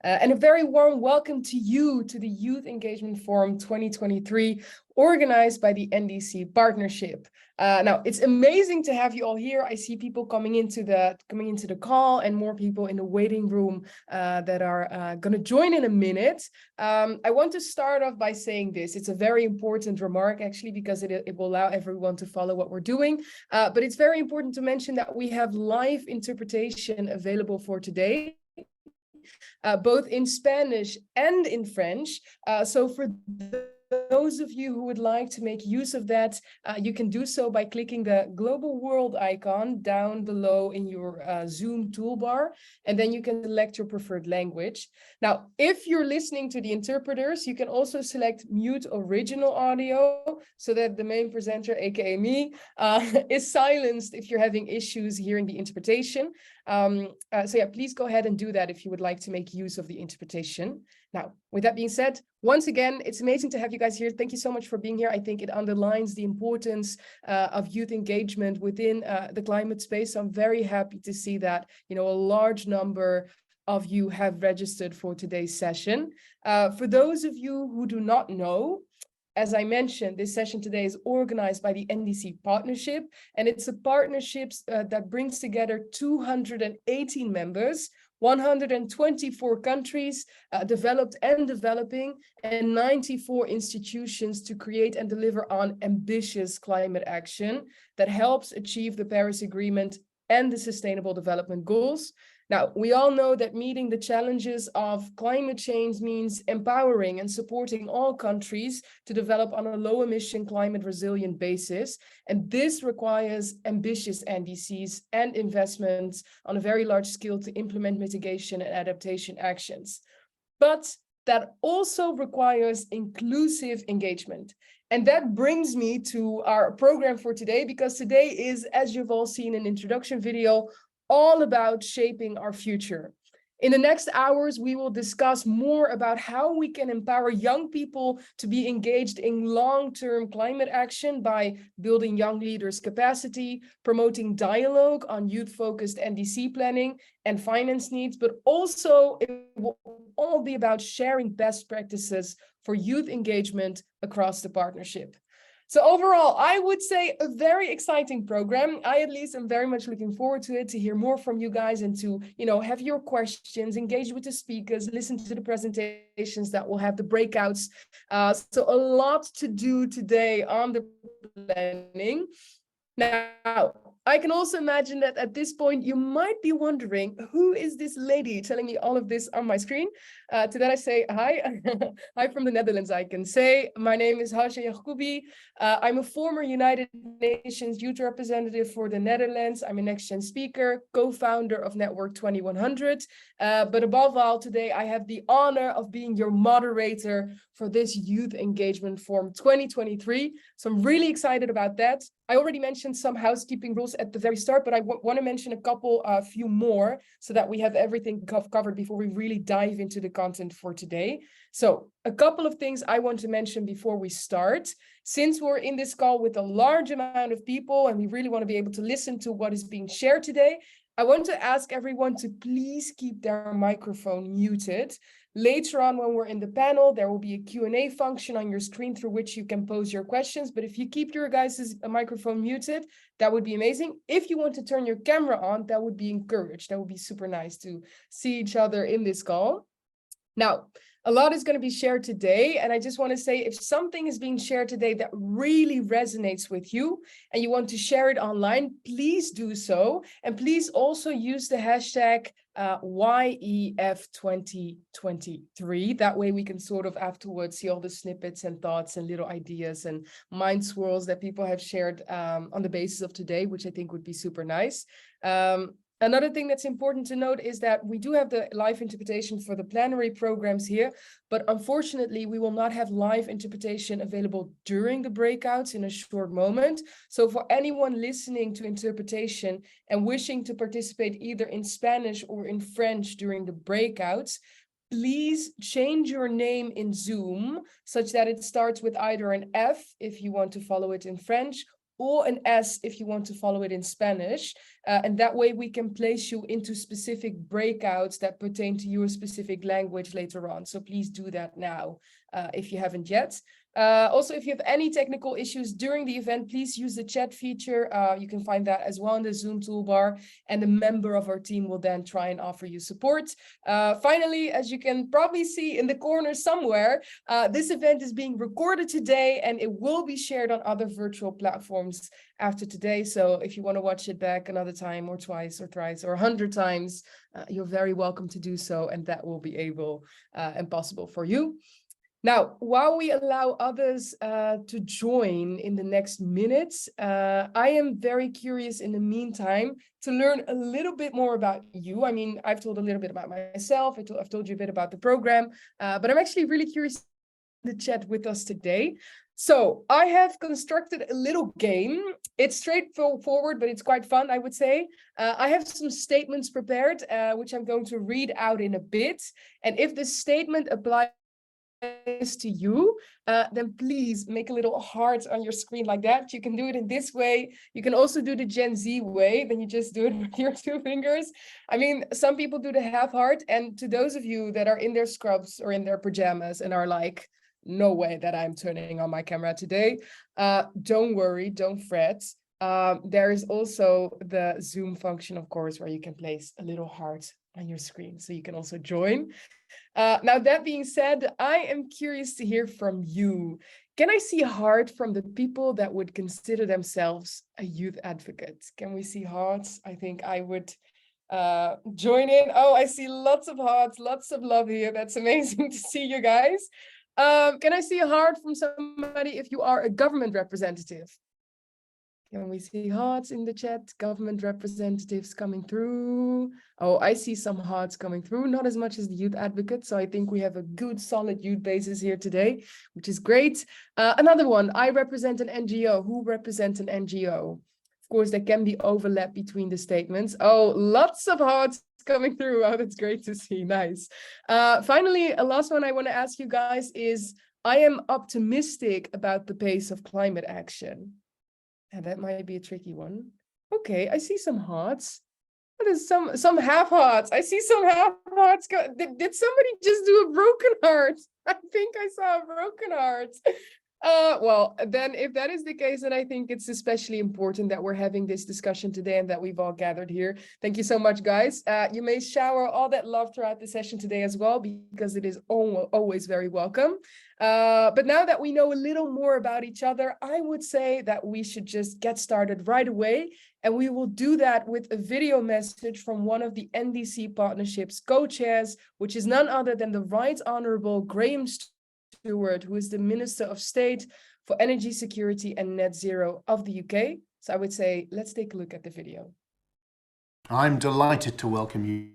And a very warm welcome to you to the Youth Engagement Forum 2023, organized by the NDC Partnership. Now, it's amazing to have you all here. I see people coming into the call and more people in the waiting room that are going to join in a minute. I want to start off by saying this. It's a very important remark, actually, because it will allow everyone to follow what we're doing. But it's very important to mention that we have live interpretation available for today. Both in Spanish and in French. So for those of you who would like to make use of that, you can do so by clicking the global world icon down below in your Zoom toolbar, and then you can select your preferred language. Now, if you're listening to the interpreters, you can also select mute original audio so that the main presenter, aka me, is silenced if you're having issues hearing the interpretation. So yeah, please go ahead and do that if you would like to make use of the interpretation. Now, with that being said, once again, it's amazing to have you guys here. Thank you so much for being here. I think it underlines the importance of youth engagement within the climate space. I'm very happy to see that, a large number of you have registered for today's session. For those of you who do not know, as I mentioned, this session today is organized by the NDC Partnership, and it's a partnership that brings together 218 members, 124 countries, developed and developing, and 94 institutions to create and deliver on ambitious climate action that helps achieve the Paris Agreement and the Sustainable Development Goals. Now, we all know that meeting the challenges of climate change means empowering and supporting all countries to develop on a low-emission, climate-resilient basis. And this requires ambitious NDCs and investments on a very large scale to implement mitigation and adaptation actions. But that also requires inclusive engagement. And that brings me to our program for today, because today is, as you've all seen in the introduction video, all about shaping our future. In the next hours, we will discuss more about how we can empower young people to be engaged in long-term climate action by building young leaders' capacity, promoting dialogue on youth-focused NDC planning and finance needs, but also it will all be about sharing best practices for youth engagement across the partnership. So overall, I would say a very exciting program. I, at least, am very much looking forward to it, to hear more from you guys and to, have your questions, engage with the speakers, listen to the presentations that will have the breakouts. So a lot to do today on the planning. Now, I can also imagine that at this point, you might be wondering, who is this lady telling me all of this on my screen? To that I say, hi. Hi from the Netherlands, I can say. My name is Hasha Yacoubi. I'm a former United Nations youth representative for the Netherlands. I'm a next-gen speaker, co-founder of Network 2100. But above all, today, I have the honor of being your moderator for this Youth Engagement Forum 2023. So I'm really excited about that. I already mentioned some housekeeping rules at the very start, but I want to mention a few more so that we have everything covered before we really dive into the content for today. So a couple of things I want to mention before we start. Since we're in this call with a large amount of people and we really want to be able to listen to what is being shared today, I want to ask everyone to please keep their microphone muted. Later on, when we're in the panel, there will be a Q&A function on your screen through which you can pose your questions. But if you keep your guys' microphone muted, that would be amazing. If you want to turn your camera on, that would be encouraged. That would be super nice to see each other in this call. Now, a lot is going to be shared today, and I just want to say, if something is being shared today that really resonates with you and you want to share it online, please do so. And please also use the hashtag YEF2023. That way we can sort of afterwards see all the snippets and thoughts and little ideas and mind swirls that people have shared on the basis of today, which I think would be super nice. Another thing that's important to note is that we do have the live interpretation for the plenary programs here, but unfortunately, we will not have live interpretation available during the breakouts in a short moment. So for anyone listening to interpretation and wishing to participate either in Spanish or in French during the breakouts, please change your name in Zoom such that it starts with either an F if you want to follow it in French, or an S if you want to follow it in Spanish. And that way we can place you into specific breakouts that pertain to your specific language later on. So please do that now if you haven't yet. Also, if you have any technical issues during the event, please use the chat feature. You can find that as well in the Zoom toolbar, and a member of our team will then try and offer you support. Finally, as you can probably see in the corner somewhere, this event is being recorded today and it will be shared on other virtual platforms after today. So if you want to watch it back another time or twice or thrice or 100 times, you're very welcome to do so, and that will be able and possible for you. Now, while we allow others to join in the next minutes, I am very curious in the meantime to learn a little bit more about you. I mean, I've told a little bit about myself. I've told you a bit about the program, but I'm actually really curious to chat with us today. So I have constructed a little game. It's straightforward, but it's quite fun, I would say. I have some statements prepared, which I'm going to read out in a bit. And if the statement applies to you, then please make a little heart on your screen like that. You can do it in this way. You can also do the Gen Z way. Then you just do it with your 2 fingers. I mean, some people do the half heart. And to those of you that are in their scrubs or in their pajamas and are like, no way that I'm turning on my camera today, don't worry, don't fret. There is also the Zoom function, of course, where you can place a little heart on your screen, so you can also join. Now, that being said, I am curious to hear from you. Can I see a heart from the people that would consider themselves a youth advocate? Can we see hearts? I think I would join in. Oh, I see lots of hearts, lots of love here. That's amazing to see you guys. Can I see a heart from somebody if you are a government representative? Can we see hearts in the chat? Government representatives coming through. Oh, I see some hearts coming through, not as much as the youth advocate. So I think we have a good, solid youth basis here today, which is great. Another one, I represent an NGO. Who represents an NGO? Of course, there can be overlap between the statements. Oh, lots of hearts coming through. Oh, that's great to see. Nice. Finally, a last one I want to ask you guys is, I am optimistic about the pace of climate action. And that might be a tricky one. Okay, I see some hearts. There's some half hearts. I see some half hearts. Did somebody just do a broken heart? I think I saw a broken heart. Well, then if that is the case, then I think it's especially important that we're having this discussion today and that we've all gathered here. Thank you so much, guys. You may shower all that love throughout the session today as well, because it is always very welcome. But now that we know a little more about each other, I would say that we should just get started right away. And we will do that with a video message from one of the NDC Partnership's co-chairs, which is none other than the Right Honourable Graham Stewart, who is the Minister of State for Energy Security and Net Zero of the UK. So I would say, let's take a look at the video. I'm delighted to welcome you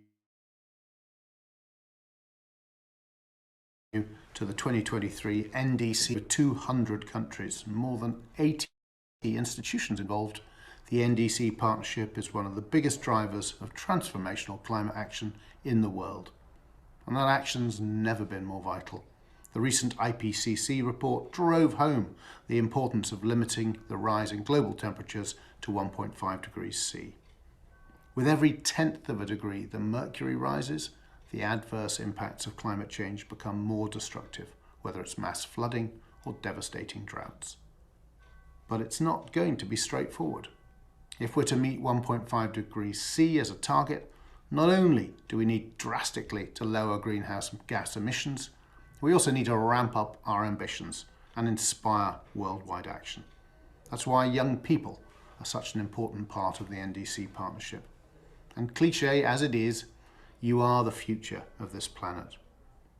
to the 2023 NDC. With 200 countries, more than 80 institutions involved, the NDC Partnership is one of the biggest drivers of transformational climate action in the world. And that action's never been more vital. The recent IPCC report drove home the importance of limiting the rise in global temperatures to 1.5 degrees C. With every 1/10 of a degree the mercury rises, the adverse impacts of climate change become more destructive, whether it's mass flooding or devastating droughts. But it's not going to be straightforward. If we're to meet 1.5 degrees C as a target, not only do we need drastically to lower greenhouse gas emissions, we also need to ramp up our ambitions and inspire worldwide action. That's why young people are such an important part of the NDC Partnership. And cliché as it is, you are the future of this planet,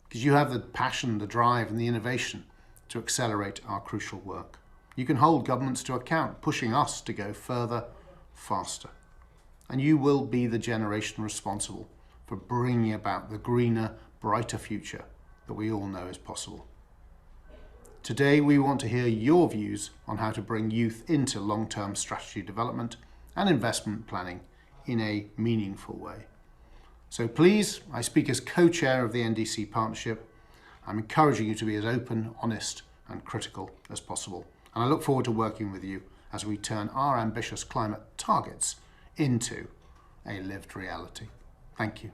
because you have the passion, the drive and the innovation to accelerate our crucial work. You can hold governments to account, pushing us to go further, faster. And you will be the generation responsible for bringing about the greener, brighter future that we all know is possible. Today, we want to hear your views on how to bring youth into long-term strategy development and investment planning in a meaningful way. So please, I speak as co-chair of the NDC Partnership. I'm encouraging you to be as open, honest and critical as possible. And I look forward to working with you as we turn our ambitious climate targets into a lived reality. Thank you.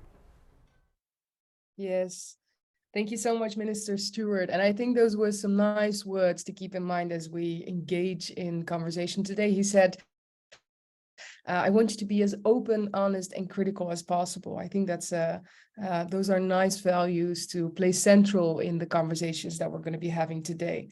Yes. Thank you so much, Minister Stewart. And I think those were some nice words to keep in mind as we engage in conversation today. He said, I want you to be as open, honest, and critical as possible. I think that's those are nice values to play central in the conversations that we're going to be having today.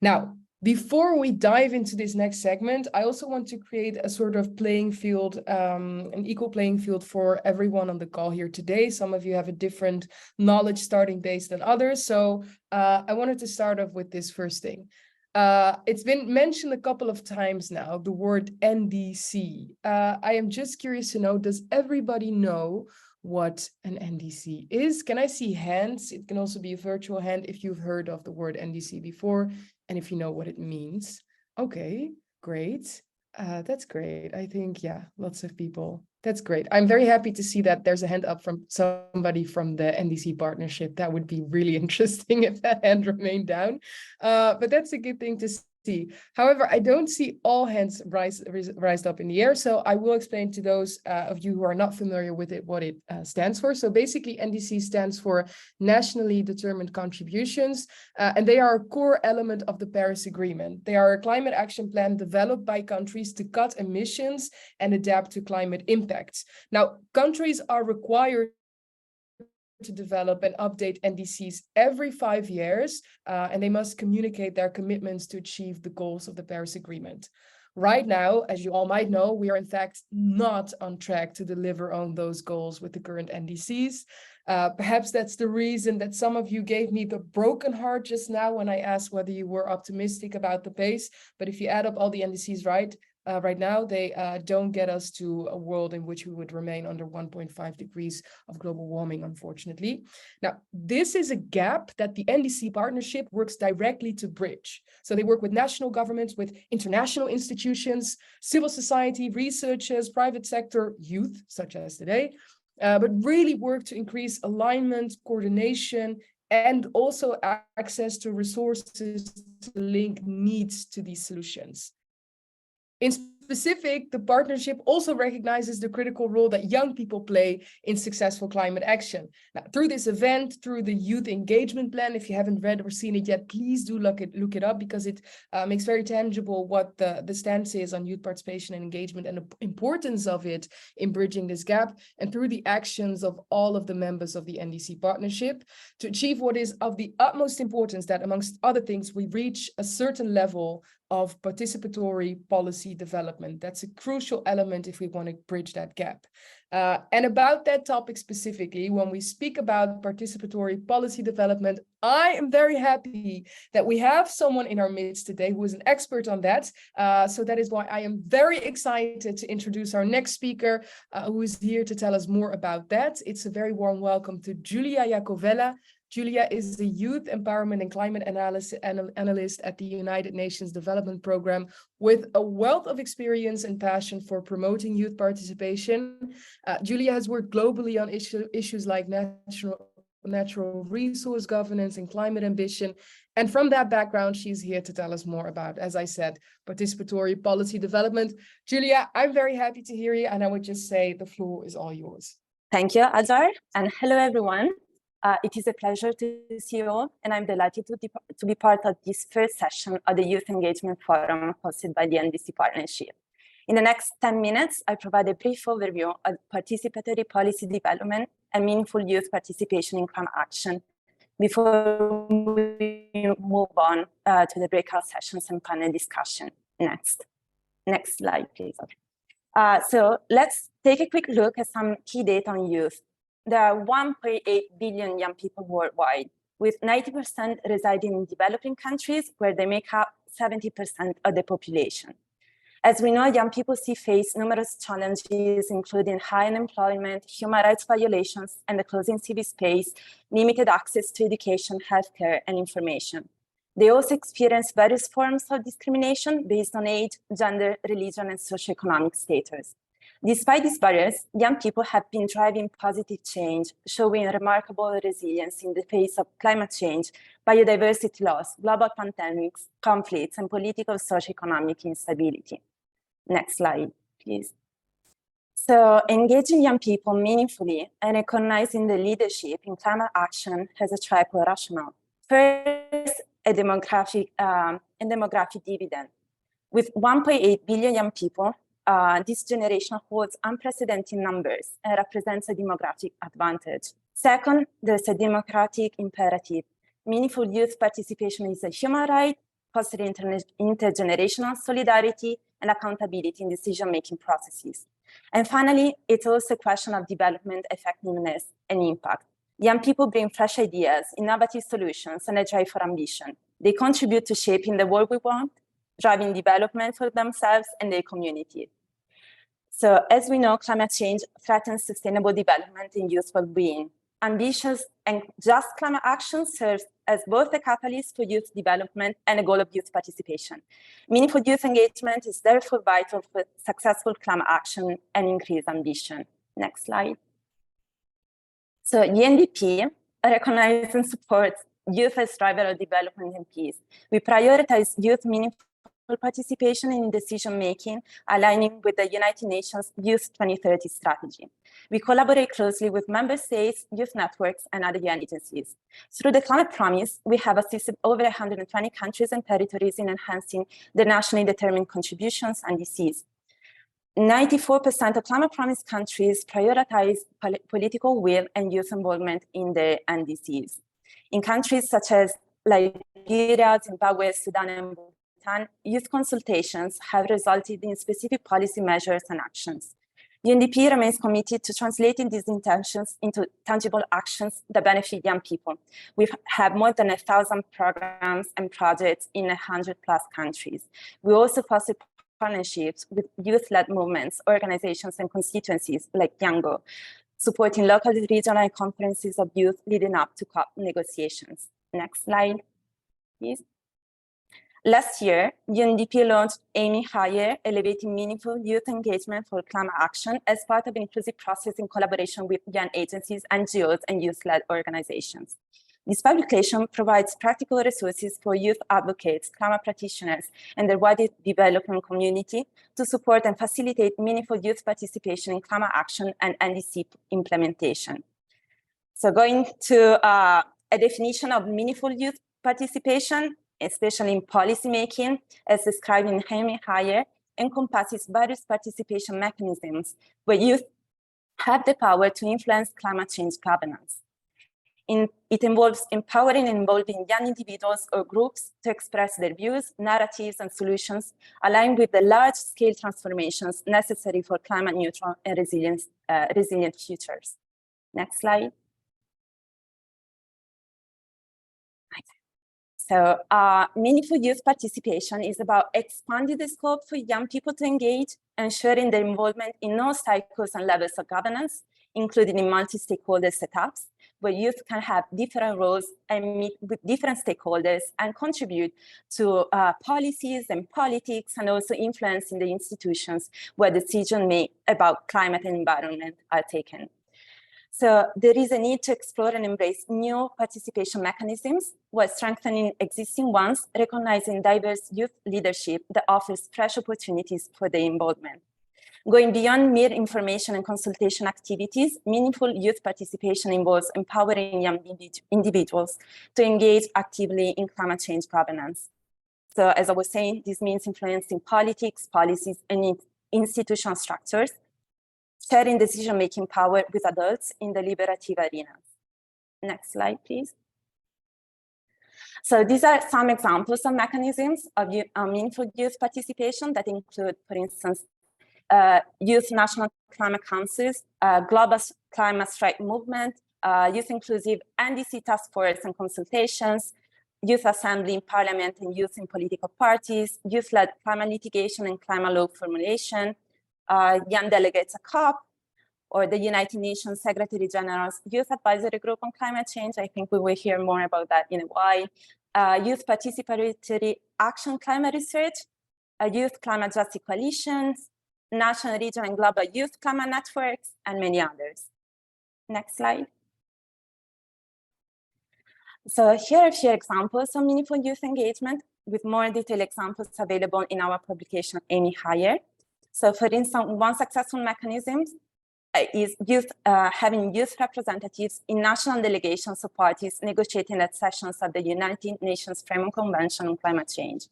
Now, before we dive into this next segment, I also want to create a sort of playing field, an equal playing field for everyone on the call here today. Some of you have a different knowledge starting base than others. So I wanted to start off with this first thing. It's been mentioned a couple of times now, the word NDC. I am just curious to know, does everybody know what an NDC is? Can I see hands? It can also be a virtual hand if you've heard of the word NDC before and if you know what it means. Okay, great. That's great. I think, yeah, lots of people. That's great. I'm very happy to see that there's a hand up from somebody from the NDC Partnership. That would be really interesting if that hand remained down. But that's a good thing to see. However, I don't see all hands raised up in the air. So I will explain to those of you who are not familiar with it what it stands for. So basically, NDC stands for Nationally Determined Contributions, and they are a core element of the Paris Agreement. They are a climate action plan developed by countries to cut emissions and adapt to climate impacts. Now, countries are required to develop and update NDCs every 5 years, and they must communicate their commitments to achieve the goals of the Paris Agreement. Right now, as you all might know, we are in fact not on track to deliver on those goals with the current NDCs. Perhaps that's the reason that some of you gave me the broken heart just now when I asked whether you were optimistic about the pace. But if you add up all the NDCs right now, they don't get us to a world in which we would remain under 1.5 degrees of global warming, unfortunately. Now, this is a gap that the NDC Partnership works directly to bridge. So they work with national governments, with international institutions, civil society, researchers, private sector, youth, such as today, but really work to increase alignment, coordination, and also access to resources to link needs to these solutions. In specific, the partnership also recognizes the critical role that young people play in successful climate action. Now, through this event, through the Youth Engagement Plan, if you haven't read or seen it yet, please do look it up, because it makes very tangible what the stance is on youth participation and engagement and the importance of it in bridging this gap, and through the actions of all of the members of the NDC Partnership to achieve what is of the utmost importance, that amongst other things, we reach a certain level of participatory policy development. That's a crucial element if we want to bridge that gap. And about that topic specifically, when we speak about participatory policy development, I am very happy that we have someone in our midst today who is an expert on that. So that is why I am very excited to introduce our next speaker, who is here to tell us more about that. It's a very warm welcome to Giulia Iacovella. Giulia is a youth empowerment and climate analyst at the United Nations Development Programme with a wealth of experience and passion for promoting youth participation. Giulia has worked globally on issues like natural resource governance and climate ambition. And from that background, she's here to tell us more about, as I said, participatory policy development. Giulia, I'm very happy to hear you. And I would just say the floor is all yours. Thank you, Azar. And hello, everyone. It is a pleasure to see you all, and I'm delighted to be part of this first session of the Youth Engagement Forum hosted by the NDC Partnership. In the next 10 minutes, I provide a brief overview of participatory policy development and meaningful youth participation in climate action before we move on to the breakout sessions and panel discussion. Next slide, please. So let's take a quick look at some key data on youth. There are 1.8 billion young people worldwide, with 90% residing in developing countries where they make up 70% of the population. As we know, young people face numerous challenges, including high unemployment, human rights violations, and the closing civic space, limited access to education, healthcare, and information. They also experience various forms of discrimination based on age, gender, religion, and socioeconomic status. Despite these barriers, young people have been driving positive change, showing remarkable resilience in the face of climate change, biodiversity loss, global pandemics, conflicts, and political socioeconomic instability. Next slide, please. So engaging young people meaningfully and recognizing the leadership in climate action has a triple rationale. First, a demographic dividend. With 1.8 billion young people, this generation holds unprecedented numbers and represents a demographic advantage. Second, there's a democratic imperative. Meaningful youth participation is a human right, fostering intergenerational solidarity and accountability in decision-making processes. And finally, it's also a question of development effectiveness and impact. Young people bring fresh ideas, innovative solutions, and a drive for ambition. They contribute to shaping the world we want, driving development for themselves and their community. So as we know, climate change threatens sustainable development and youth well-being. Ambitious and just climate action serves as both a catalyst for youth development and a goal of youth participation. Meaningful youth engagement is therefore vital for successful climate action and increased ambition. Next slide. So UNDP recognizes and supports youth as driver of development and peace. We prioritize youth meaningful participation in decision-making, aligning with the United Nations Youth 2030 strategy. We collaborate closely with member states, youth networks, and other UN agencies. Through the Climate Promise, we have assisted over 120 countries and territories in enhancing their nationally determined contributions and NDCs. 94% of Climate Promise countries prioritize political will and youth involvement in their NDCs. In countries such as Liberia, Zimbabwe, Sudan, and Bhutan, youth consultations have resulted in specific policy measures and actions. UNDP remains committed to translating these intentions into tangible actions that benefit young people. We have more than 1,000 programs and projects in 100+ countries. We also foster partnerships with youth-led movements, organizations, and constituencies like Yango, supporting local, regional, and conferences of youth leading up to COP negotiations. Next slide, please. Last year, UNDP launched Aiming Higher, Elevating Meaningful Youth Engagement for Climate Action as part of an inclusive process in collaboration with UN agencies, NGOs, and youth-led organizations. This publication provides practical resources for youth advocates, climate practitioners, and the wider development community to support and facilitate meaningful youth participation in climate action and NDC implementation. So going to a definition of meaningful youth participation, especially in policymaking, as described in Aiming Higher, encompasses various participation mechanisms where youth have the power to influence climate change governance. It involves empowering and involving young individuals or groups to express their views, narratives, and solutions aligned with the large-scale transformations necessary for climate neutral and resilient futures. Next slide. So meaningful youth participation is about expanding the scope for young people to engage, ensuring their involvement in all cycles and levels of governance, including in multi-stakeholder setups, where youth can have different roles and meet with different stakeholders and contribute to policies and politics, and also influence in the institutions where decisions made about climate and environment are taken. So there is a need to explore and embrace new participation mechanisms while strengthening existing ones, recognizing diverse youth leadership that offers fresh opportunities for their involvement. Going beyond mere information and consultation activities, meaningful youth participation involves empowering young individuals to engage actively in climate change governance. So as I was saying, this means influencing politics, policies, and institutional structures, sharing decision-making power with adults in deliberative arenas. Next slide, please. So these are some examples of mechanisms of meaningful youth participation that include, for instance, Youth National Climate Councils, Global Climate Strike Movement, Youth Inclusive NDC Task Force and Consultations, Youth Assembly in Parliament and Youth in Political Parties, Youth-led Climate Litigation and Climate Law Formulation, Young Delegates at COP, or the United Nations Secretary General's Youth Advisory Group on Climate Change. I think we will hear more about that in a while. Youth Participatory Action Climate Research, Youth Climate Justice Coalitions, National, Regional, and Global Youth Climate Networks, and many others. Next slide. So here are a few examples of meaningful youth engagement, with more detailed examples available in our publication, Aiming Higher. So for instance, one successful mechanism is having youth representatives in national delegations of parties negotiating at sessions at the United Nations Framework Convention on Climate Change.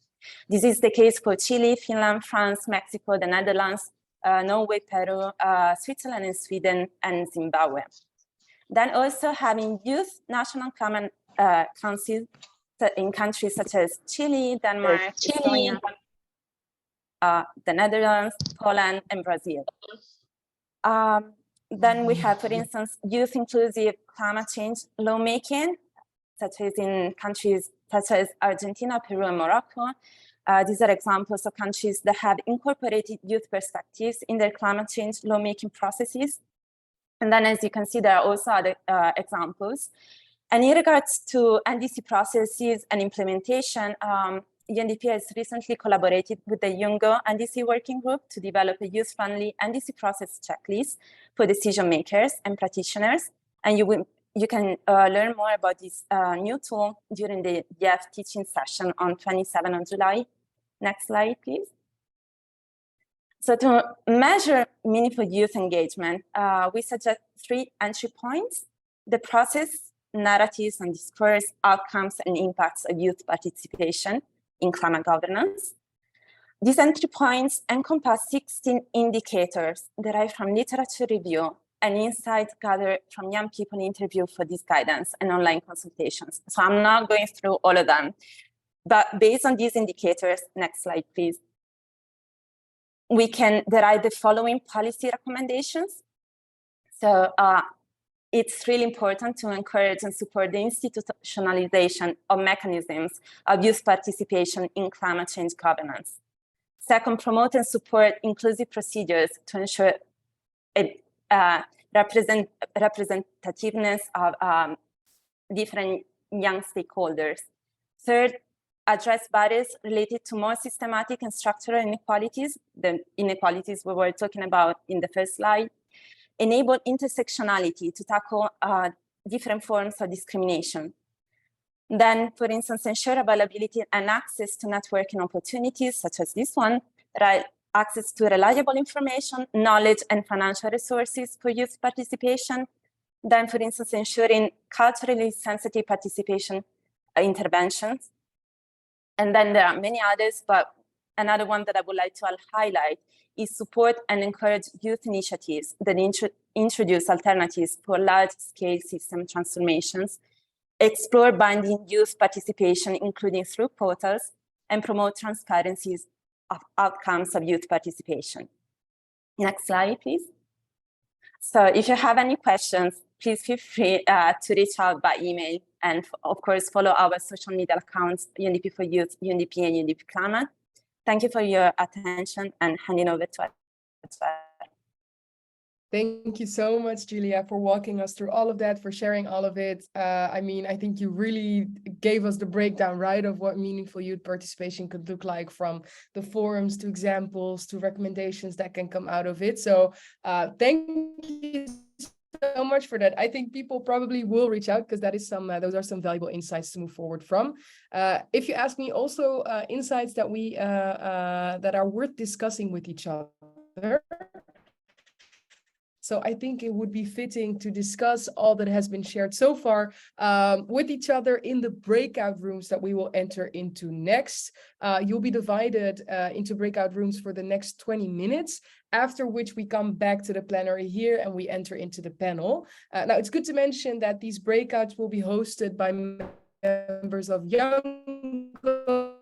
This is the case for Chile, Finland, France, Mexico, the Netherlands, Norway, Peru, Switzerland and Sweden, and Zimbabwe. Then also having youth national climate councils in countries such as Chile, Denmark, Estonia, the Netherlands, Poland, and Brazil. Then we have, for instance, youth inclusive climate change lawmaking, such as in countries such as Argentina, Peru, and Morocco. These are examples of countries that have incorporated youth perspectives in their climate change lawmaking processes. And then, as you can see, there are also other examples. And in regards to NDC processes and implementation, UNDP has recently collaborated with the YUNGO NDC working group to develop a youth-friendly NDC process checklist for decision makers and practitioners. And you can learn more about this new tool during the YEF teaching session on 27th of July. Next slide, please. So to measure meaningful youth engagement, we suggest 3 entry points: the process, narratives and discourse, outcomes and impacts of youth participation in climate governance. These entry points encompass 16 indicators derived from literature review and insights gathered from young people interviewed for this guidance and online consultations. So I'm not going through all of them, but based on these indicators, next slide, please, we can derive the following policy recommendations. So it's really important to encourage and support the institutionalization of mechanisms of youth participation in climate change governance. Second, promote and support inclusive procedures to ensure representativeness of different young stakeholders. Third, address barriers related to more systematic and structural inequalities, the inequalities we were talking about in the first slide. Enable intersectionality to tackle different forms of discrimination. Then, for instance, ensure availability and access to networking opportunities, such as this one, access to reliable information, knowledge, and financial resources for youth participation. Then, for instance, ensuring culturally sensitive participation interventions. And then there are many others, but another one that I would like to highlight is support and encourage youth initiatives that introduce alternatives for large-scale system transformations, explore binding youth participation, including through portals, and promote transparencies of outcomes of youth participation. Next slide, please. So if you have any questions, please feel free to reach out by email, and of course, follow our social media accounts, UNDP for Youth, UNDP, and UNDP Climate. Thank you for your attention, and handing over to us. Thank you so much, Julia, for walking us through all of that, for sharing all of it. I mean, I think you really gave us the breakdown, right, of what meaningful youth participation could look like, from the forums to examples to recommendations that can come out of it. So thank you so much for that. I think people probably will reach out, because that is those are some valuable insights to move forward from. If you ask me, also insights that that are worth discussing with each other. So I think it would be fitting to discuss all that has been shared so far with each other in the breakout rooms that we will enter into next. You'll be divided into breakout rooms for the next 20 minutes, after which we come back to the plenary here and we enter into the panel. Now, it's good to mention that these breakouts will be hosted by members of YUNGO.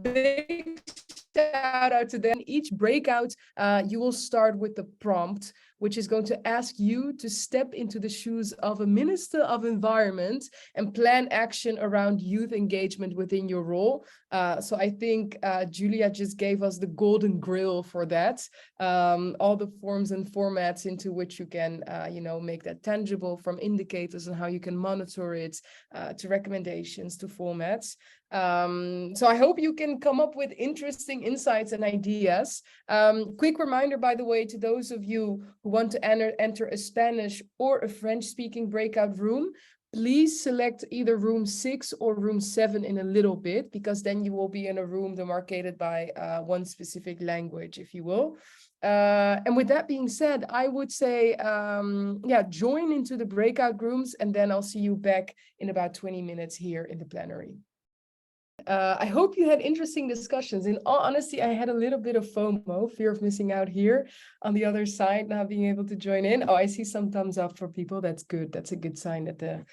Big shout out to them. Each breakout, you will start with the prompt, which is going to ask you to step into the shoes of a Minister of Environment and plan action around youth engagement within your role. So I think Julia just gave us the golden grill for that. All the forms and formats into which you can, make that tangible, from indicators and how you can monitor it, to recommendations, to formats. So I hope you can come up with interesting insights and ideas. Quick reminder, by the way, to those of you who want to enter a Spanish or a French-speaking breakout room, please select either room 6 or room 7 in a little bit, because then you will be in a room demarcated by one specific language, if you will. And with that being said, I would say, yeah, join into the breakout rooms, and then I'll see you back in about 20 minutes here in the plenary. I hope you had interesting discussions. In all honesty, I had a little bit of FOMO, fear of missing out here on the other side, not being able to join in. Oh, I see some thumbs up for people. That's good. That's a good sign that the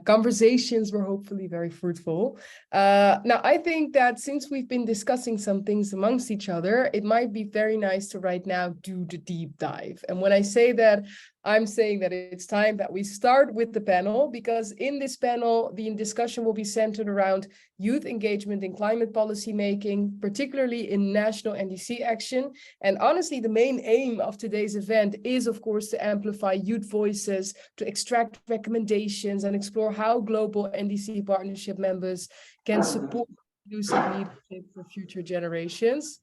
conversations were hopefully very fruitful. Now, I think that since we've been discussing some things amongst each other, it might be very nice to right now do the deep dive. And when I say that, I'm saying that it's time that we start with the panel, because in this panel, the discussion will be centered around youth engagement in climate policy making, particularly in national NDC action. And honestly, the main aim of today's event is, of course, to amplify youth voices, to extract recommendations and explore how global NDC partnership members can support inclusive leadership for future generations.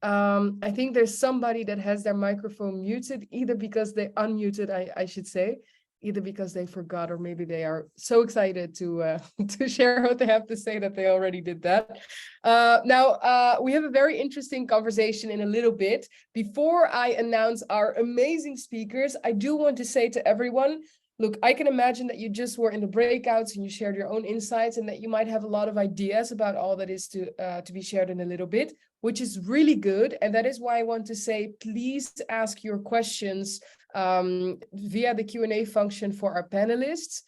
I think there's somebody that has their microphone muted, either because they unmuted, I should say, either because they forgot, or maybe they are so excited to to share what they have to say that they already did that. Now, we have a very interesting conversation in a little bit. Before I announce our amazing speakers, I do want to say to everyone, look, I can imagine that you just were in the breakouts and you shared your own insights, and that you might have a lot of ideas about all that is to be shared in a little bit, which is really good. And that is why I want to say, please ask your questions via the Q&A function for our panelists,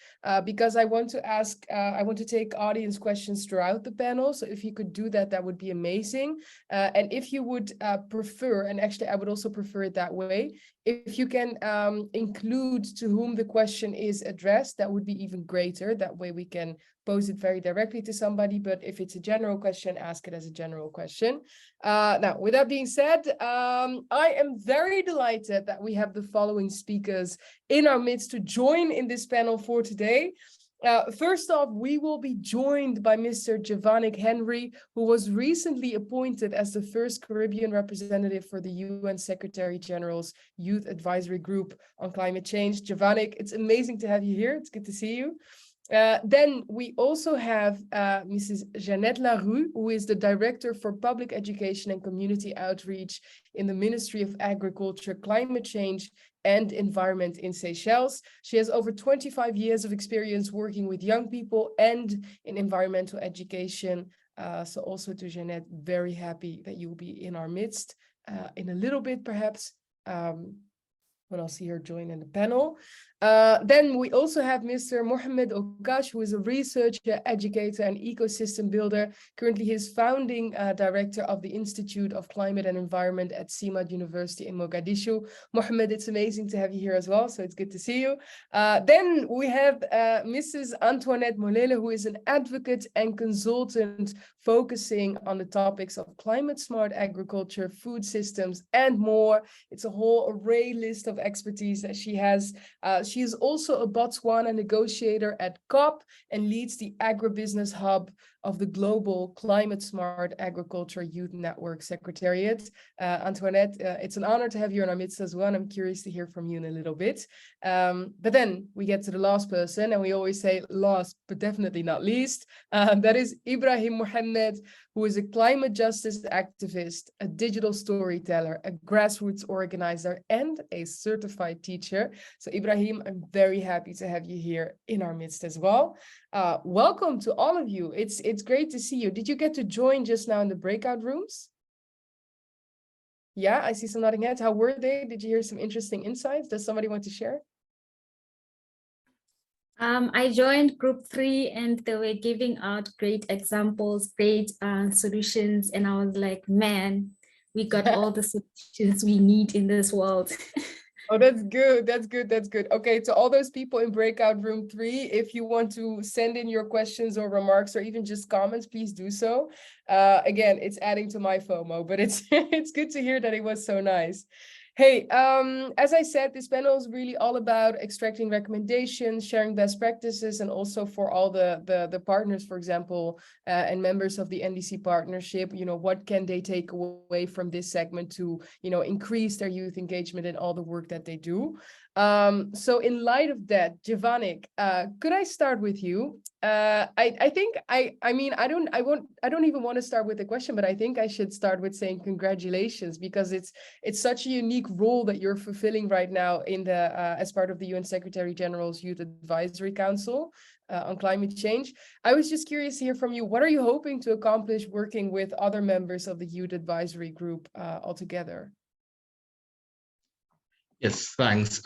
because I want to take audience questions throughout the panel. So if you could do that, that would be amazing. And if you would prefer, and actually I would also prefer it that way, if you can include to whom the question is addressed, that would be even greater. That way we can pose it very directly to somebody, but if it's a general question, ask it as a general question. Now, with that being said, I am very delighted that we have the following speakers in our midst to join in this panel for today. First off, we will be joined by Mr. Javanik Henry, who was recently appointed as the first Caribbean representative for the UN Secretary General's Youth Advisory Group on Climate Change. Javanik, it's amazing to have you here. It's good to see you. Then we also have Mrs. Jeannette Larue, who is the Director for Public Education and Community Outreach in the Ministry of Agriculture, Climate Change and Environment in Seychelles. She has over 25 years of experience working with young people and in environmental education. So also to Jeannette, very happy that you will be in our midst in a little bit, perhaps. When I'll see her join in the panel. Then we also have Mr. Mohamed Okash, who is a researcher, educator, and ecosystem builder. Currently, he is founding director of the Institute of Climate and Environment at CIMAD University in Mogadishu. Mohamed, it's amazing to have you here as well, so it's good to see you. Then we have Mrs. Antoinette Molele, who is an advocate and consultant focusing on the topics of climate smart agriculture, food systems, and more. It's a whole array list of expertise that she has. She is also a Botswana negotiator at COP and leads the agribusiness hub of the Global Climate Smart Agriculture Youth Network Secretariat. Antoinette, it's an honor to have you in our midst as well, and I'm curious to hear from you in a little bit. But then we get to the last person, and we always say last, but definitely not least. That is Ibrahim Mohammed, who is a climate justice activist, a digital storyteller, a grassroots organizer, and a certified teacher. So Ibrahim, I'm very happy to have you here in our midst as well. Welcome to all of you. It's great to see you. Did you get to join just now in the breakout rooms? Yeah, I see some nodding heads. How were they? Did you hear some interesting insights? Does somebody want to share? I joined group 3 and they were giving out great examples, great solutions. And I was like, man, we got all the solutions we need in this world. Oh, that's good. That's good. That's good. Okay, to all those people in breakout room 3, if you want to send in your questions or remarks or even just comments, please do so. Again, it's adding to my FOMO, but it's it's good to hear that it was so nice. Hey, as I said, this panel is really all about extracting recommendations, sharing best practices, and also for all the partners, for example, and members of the NDC partnership, what can they take away from this segment to, increase their youth engagement in all the work that they do. So in light of that, Jovanik, could I start with you? I think I mean I don't even want to start with a question, but I think I should start with saying congratulations, because it's such a unique role that you're fulfilling right now in the as part of the UN Secretary General's Youth Advisory Council on climate change. I was just curious to hear from you. What are you hoping to accomplish working with other members of the Youth Advisory Group altogether? Yes, thanks.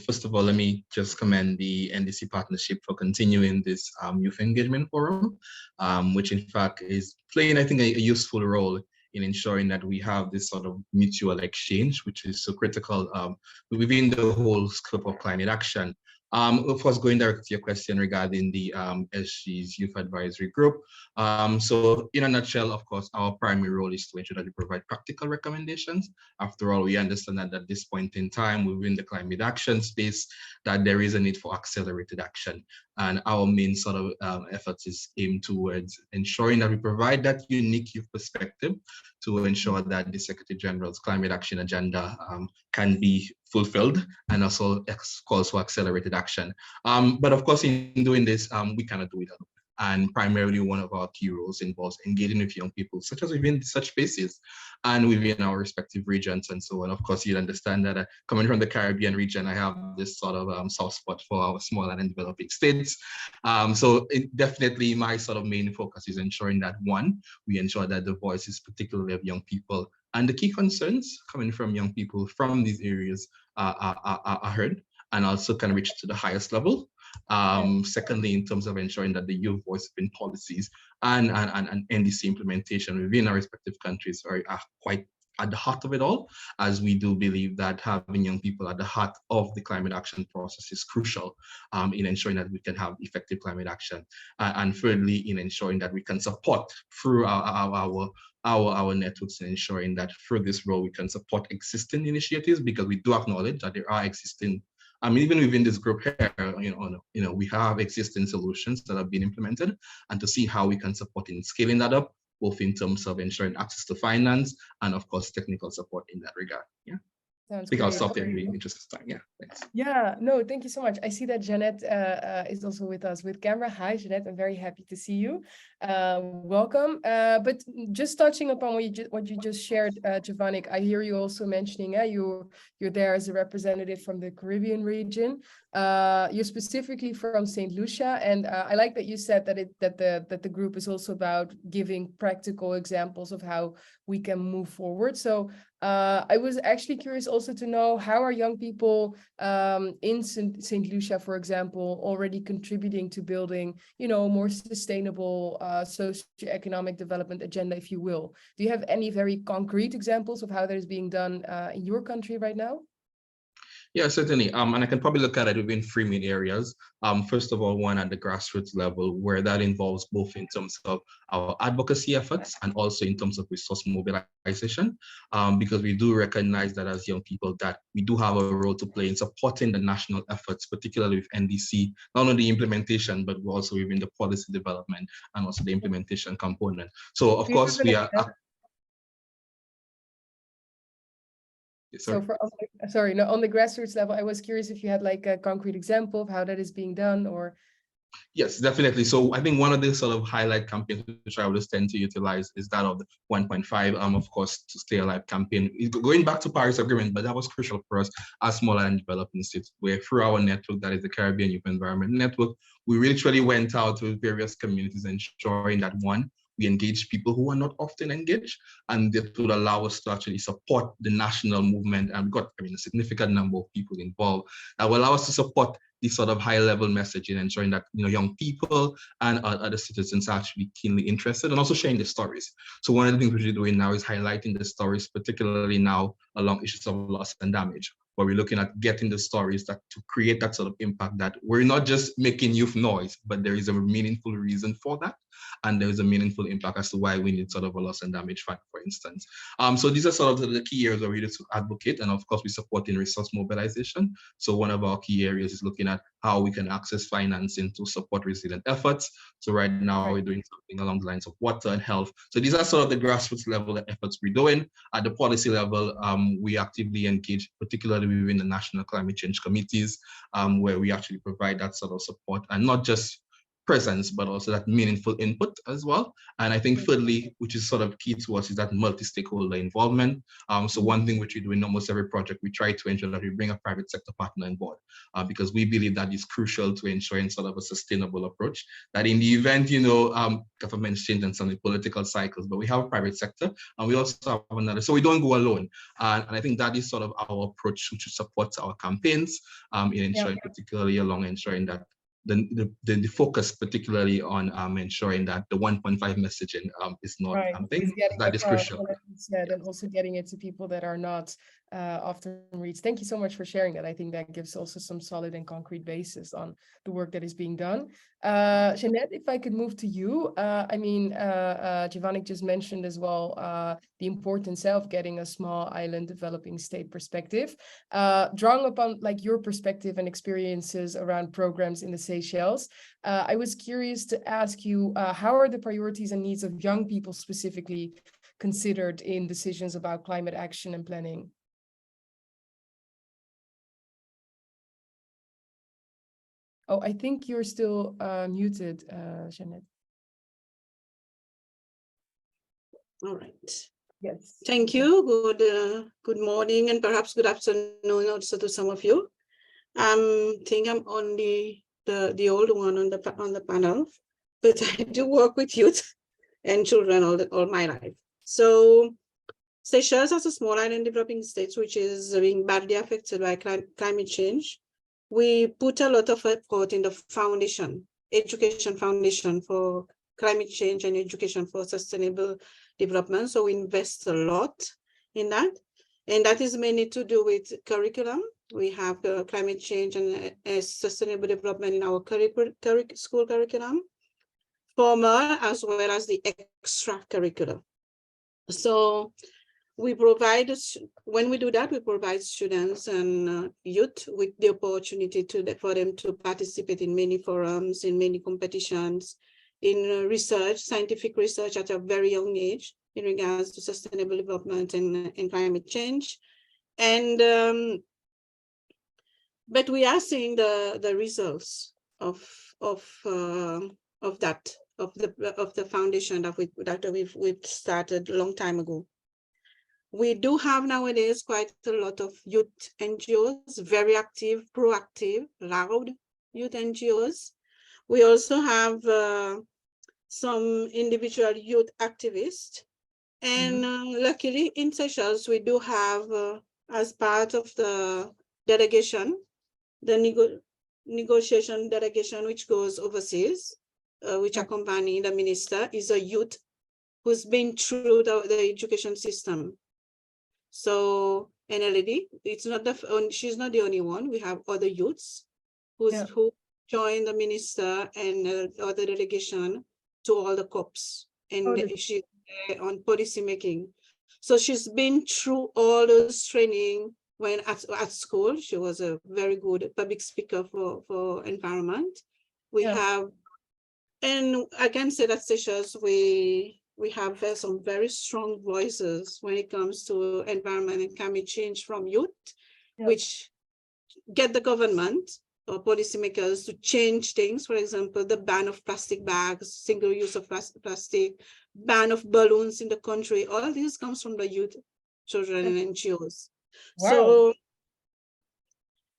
First of all, let me just commend the NDC Partnership for continuing this youth engagement forum, which in fact is playing, I think, a useful role in ensuring that we have this sort of mutual exchange, which is so critical within the whole scope of climate action. Of course, going directly to your question regarding the SG's Youth Advisory Group. So in a nutshell, of course, our primary role is to ensure that we provide practical recommendations. After all, we understand that at this point in time within the climate action space, that there is a need for accelerated action. And our main sort of efforts is aimed towards ensuring that we provide that unique youth perspective to ensure that the Secretary General's climate action agenda can be fulfilled, and also calls for accelerated action. But of course, in doing this, we cannot do it alone. And primarily one of our key roles involves engaging with young people, such as within such spaces and within our respective regions and so on. Of course, you'll understand that coming from the Caribbean region, I have this sort of soft spot for our small and developing states. So definitely my sort of main focus is ensuring that, one, we ensure that the voices, particularly of young people, and the key concerns coming from young people from these areas are heard and also can reach to the highest level. Secondly, in terms of ensuring that the youth voice in policies and NDC implementation within our respective countries are quite at the heart of it all, as we do believe that having young people at the heart of the climate action process is crucial in ensuring that we can have effective climate action. And thirdly, in ensuring that we can support through our networks, and ensuring that through this role we can support existing initiatives, because we do acknowledge that there are existing, I mean, even within this group here, we have existing solutions that have been implemented, and to see how we can support in scaling that up, both in terms of ensuring access to finance and, of course, technical support in that regard. Yeah. Sounds Because great. something really interesting. Yeah, thanks. Yeah, no, thank you so much. I see that Jeanette is also with us with camera. Hi, Jeanette. I'm very happy to see you. Welcome. But just touching upon what you just shared, Jovanik, I hear you also mentioning you're there as a representative from the Caribbean region. You're specifically from St. Lucia, and I like that you said that the group is also about giving practical examples of how we can move forward. So I was actually curious also to know, how are young people in St. Lucia, for example, already contributing to building, a more sustainable socioeconomic development agenda, if you will? Do you have any very concrete examples of how that is being done in your country right now? Yeah, certainly. And I can probably look at it within three main areas. First of all, one at the grassroots level, where that involves both in terms of our advocacy efforts and also in terms of resource mobilization, because we do recognize that as young people that we do have a role to play in supporting the national efforts, particularly with NDC, not only the implementation, but also within the policy development and also the implementation component. So of course we are... Sorry. So on the grassroots level, I was curious if you had like a concrete example of how that is being done, or... Yes, definitely. So I think one of the sort of highlight campaigns which I would tend to utilize is that of the 1.5, of course, to Stay Alive campaign. Going back to Paris Agreement, but that was crucial for us as small and developing states, where through our network, that is the Caribbean Youth Environment Network, we literally went out to various communities, ensuring that, one, we engage people who are not often engaged, and that would allow us to actually support the national movement. And we've got, a significant number of people involved that will allow us to support this sort of high-level messaging, ensuring that young people and other citizens are actually keenly interested, and also sharing the stories. So one of the things we're doing now is highlighting the stories, particularly now along issues of loss and damage, where we're looking at getting the stories that to create that sort of impact, that we're not just making youth noise, but there is a meaningful reason for that. And there is a meaningful impact as to why we need sort of a loss and damage fund, for instance. So these are sort of the key areas where we need to advocate. And of course, we support in resource mobilization. So one of our key areas is looking at how we can access financing to support resilient efforts. So right now we're doing something along the lines of water and health. So these are sort of the grassroots level efforts we're doing. At the policy level, we actively engage, particularly particularly within the national climate change committees, where we actually provide that sort of support, and not just presence, but also that meaningful input as well. And I think thirdly, which is sort of key to us, is that multi-stakeholder involvement. So one thing which we do in almost every project, we try to ensure that we bring a private sector partner on board, because we believe that is crucial to ensuring sort of a sustainable approach, that in the event, governments change and some of the political cycles, but we have a private sector, and we also have another, so we don't go alone. And I think that is sort of our approach, which supports our campaigns in ensuring, particularly along ensuring that the focus particularly on ensuring that the 1.5 messaging is not that is crucial. And also getting it to people that are not often reached. Thank you so much for sharing that. I think that gives also some solid and concrete basis on the work that is being done. Jeanette, if I could move to you. Giovanni just mentioned as well the importance of getting a small island developing state perspective. Drawing upon like your perspective and experiences around programs in the Seychelles, I was curious to ask you, how are the priorities and needs of young people specifically considered in decisions about climate action and planning? Oh, I think you're still muted, Jeanette. All right. Yes. Thank you. Good morning and perhaps good afternoon also to some of you. I think I'm only the old one on the panel, but I do work with youth and children all my life. So Seychelles as a small island developing state, which is being badly affected by climate change, we put a lot of effort in the foundation, education foundation for climate change and education for sustainable development. So we invest a lot in that. And that is mainly to do with curriculum. We have climate change and sustainable development in our school curriculum, formal as well as the extracurricular. So we provide, when we do that, we provide students and youth with the opportunity for them to participate in many forums, in many competitions, in research, scientific research at a very young age in regards to sustainable development and climate change. And but we are seeing the results of the foundation that we've started a long time ago. We do have nowadays quite a lot of youth NGOs, very active, proactive, loud youth NGOs. We also have some individual youth activists. And luckily in Seychelles, we do have, as part of the delegation, the negotiation delegation, which goes overseas, which accompany the minister, is a youth who's been through the education system. So, and a lady, she's not the only one. We have other youths who join the minister and other delegation to all the COPs, and she's on policy making. So she's been through all those training when at school. She was a very good public speaker for environment. We have, and I can say that Seychelles, we have some very strong voices when it comes to environment and climate change from youth, which get the government or policymakers to change things. For example, the ban of plastic bags, single use of plastic, ban of balloons in the country. All of this comes from the youth, children, and NGOs. Wow. So,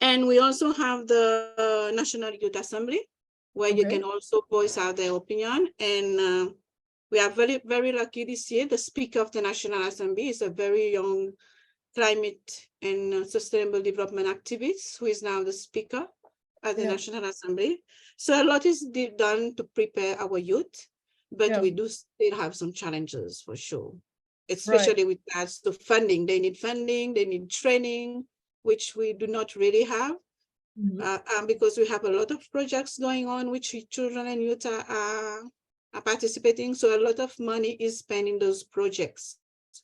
and we also have the National Youth Assembly, where you can also voice out their opinion. And we are very, very lucky this year. The Speaker of the National Assembly is a very young climate and sustainable development activist who is now the Speaker at the National Assembly. So a lot is done to prepare our youth, but we do still have some challenges for sure, especially with regards to funding. They need funding, they need training, which we do not really have. Because we have a lot of projects going on which children and youth are participating. So a lot of money is spent in those projects,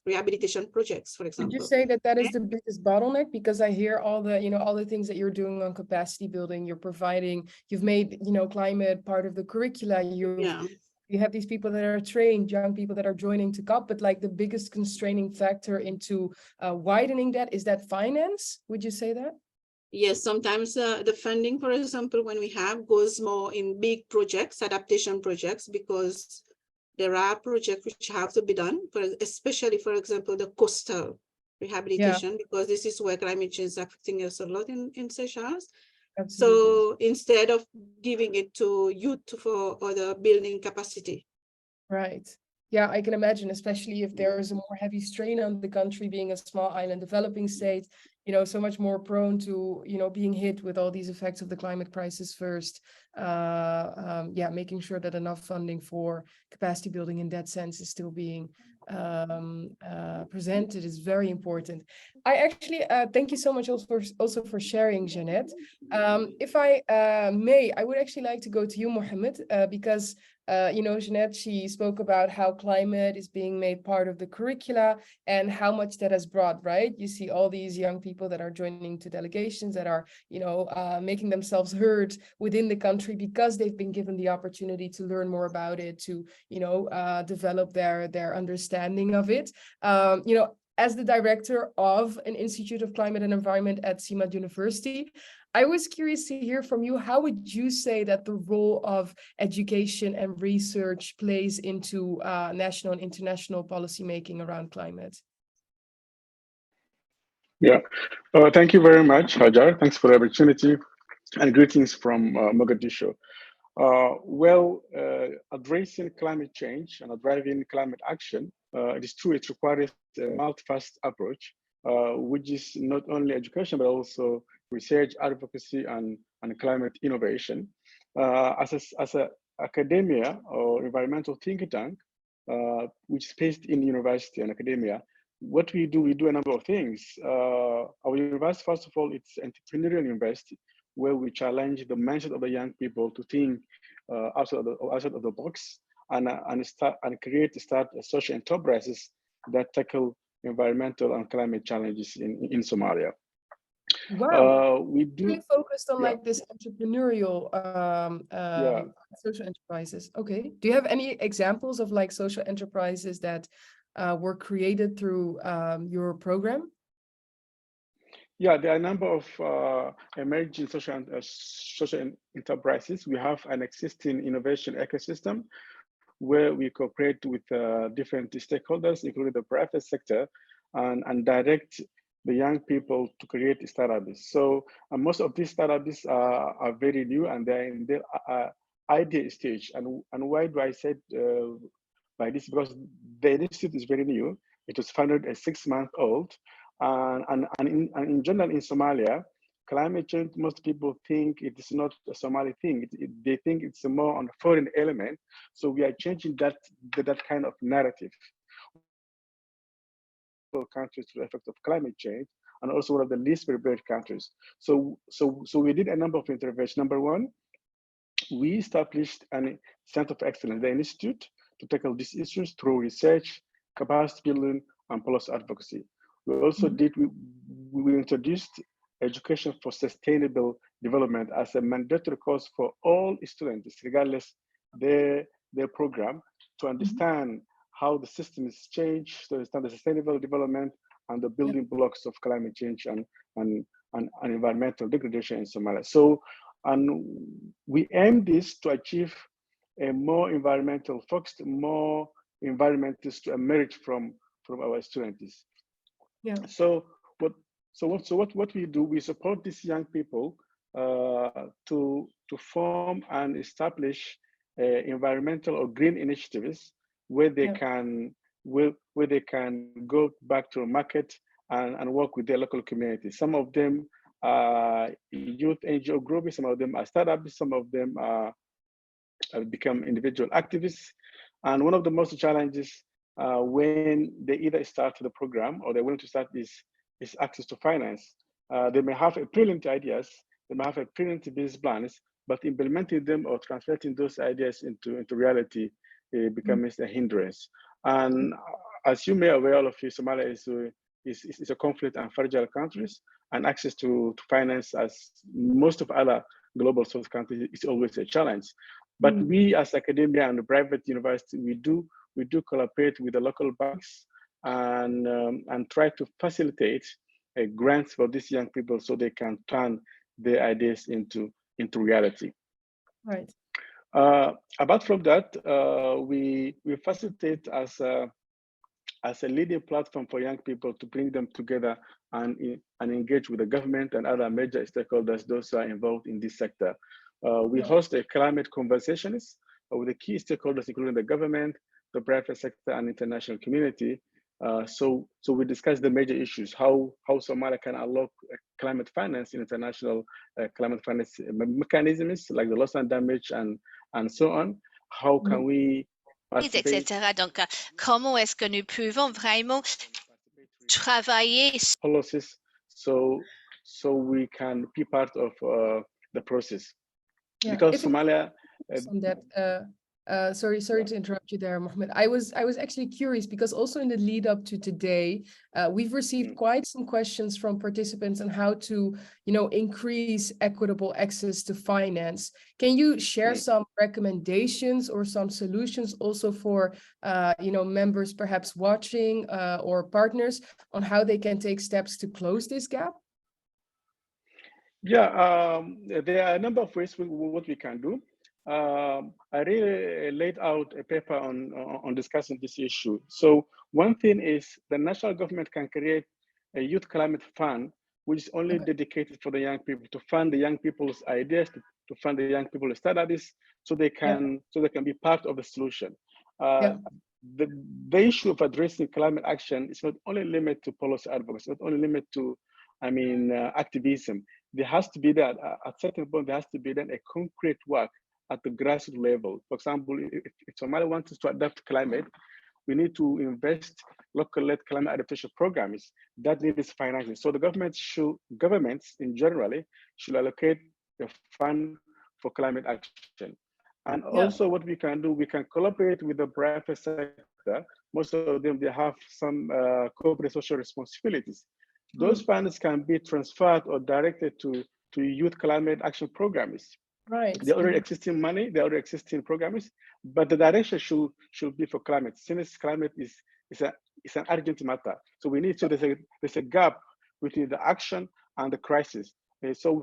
rehabilitation projects, for example. Would you say that is the biggest bottleneck? Because I hear all the things that you're doing on capacity building, you're providing, you've made, climate part of the curricula, you've You have these people that are trained, young people that are joining to COP, but like the biggest constraining factor into widening that, is that finance? Would you say that? Yes, sometimes the funding, for example, when we have, goes more in big projects, adaptation projects, because there are projects which have to be done, especially, for example, the coastal rehabilitation, because this is where climate change is affecting us a lot in Seychelles. Absolutely. So instead of giving it to youth for other building capacity. Right. Yeah, I can imagine, especially if there is a more heavy strain on the country, being a small island developing state, you know, so much more prone to, you know, being hit with all these effects of the climate crisis first. Yeah, making sure that enough funding for capacity building in that sense is still being presented is very important. I actually thank you so much also for sharing, Jeanette. If I may, I would actually like to go to you, Mohammed, because you know, Jeanette, she spoke about how climate is being made part of the curricula and how much that has brought, right? You see all these young people that are joining to delegations that are, you know, making themselves heard within the country because they've been given the opportunity to learn more about it, to, you know, develop their understanding of it. You know, as the director of an Institute of Climate and Environment at CIMAD University, I was curious to hear from you, how would you say that the role of education and research plays into national and international policy making around climate? Yeah, thank you very much, Hajar. Thanks for the opportunity, and greetings from Mogadishu. Addressing climate change and driving climate action, it is true, it requires a multifaceted approach, which is not only education, but also research, advocacy, and climate innovation. As a academia or environmental think tank, which is based in university and academia, what we do a number of things. Our university, first of all, it's entrepreneurial university, where we challenge the mindset of the young people to think outside of the box and start social enterprises that tackle environmental and climate challenges in Somalia. Wow. We do really focused on like this entrepreneurial social enterprises. Okay. Do you have any examples of like social enterprises that were created through your program? Yeah, there are a number of emerging social enterprises. We have an existing innovation ecosystem where we cooperate with different stakeholders, including the private sector, and direct the young people to create startups. So most of these startups are very new, and they're in the idea stage. And why do I say by this? Because the initiative is very new. It was founded as 6 months old. And in general, in Somalia, climate change, most people think it is not a Somali thing. They think it's a more on a foreign element. So we are changing that kind of narrative. Countries to the effect of climate change, and also one of the least prepared countries. So we did a number of interventions. Number one, we established a center of excellence, the institute, to tackle these issues through research, capacity building, and policy advocacy. We also we introduced education for sustainable development as a mandatory course for all students, regardless their program, to understand how the system is changed, to understand the sustainable development and the building blocks of climate change and environmental degradation in Somalia. So, and we aim this to achieve a more environmental focused, more environmentalists to emerge from our students. Yeah. So what we do, we support these young people to form and establish environmental or green initiatives where they can go back to a market and work with their local community. Some of them are youth NGO groups, some of them are startups, some of them have become individual activists. And one of the most challenges when they either start the program or they want to start is access to finance. They may have brilliant ideas, they may have brilliant business plans, but implementing them or translating those ideas into reality becomes a hindrance. And as you may be aware, all of you, Somalia is a conflict and fragile countries, and access to finance, as most of other global south countries, is always a challenge. But we as academia and the private university, we do collaborate with the local banks and try to facilitate grants for these young people so they can turn their ideas into reality. Right. Apart from that, we facilitate as a leading platform for young people to bring them together and engage with the government and other major stakeholders, those who are involved in this sector. We host a climate conversations with the key stakeholders, including the government, the private sector, and international community. So we discuss the major issues, how Somalia can unlock climate finance in international climate finance mechanisms like the loss and damage and so on. How can we etc. Donc, comment est-ce que nous pouvons vraiment travailler policies so we can be part of the process? Yeah. Because Somalia. On that, sorry to interrupt you there, Mohammed. I was actually curious because also in the lead up to today, we've received quite some questions from participants on how to, increase equitable access to finance. Can you share some recommendations or some solutions also for, members perhaps watching or partners on how they can take steps to close this gap? Yeah, there are a number of ways what we can do. I really laid out a paper on discussing this issue. So one thing is the national government can create a youth climate fund, which is only dedicated for the young people, to fund the young people's ideas, to fund the young people's studies, so they can be part of the solution. The issue of addressing climate action is not only limited to policy advocacy, not only limited to, activism. There has to be that at certain point, there has to be then a concrete work at the grassroots level. For example, if Somalia wants to adapt climate, we need to invest local-led climate adaptation programs that need this financing. So the governments in generally should allocate a fund for climate action. And also what we can do, we can collaborate with the private sector. Most of them, they have some corporate social responsibilities. Those funds can be transferred or directed to youth climate action programs. Right. They already existing money, they already existing programs, but the direction should be for climate. Since climate is an urgent matter, so we need to there's a gap between the action and the crisis. So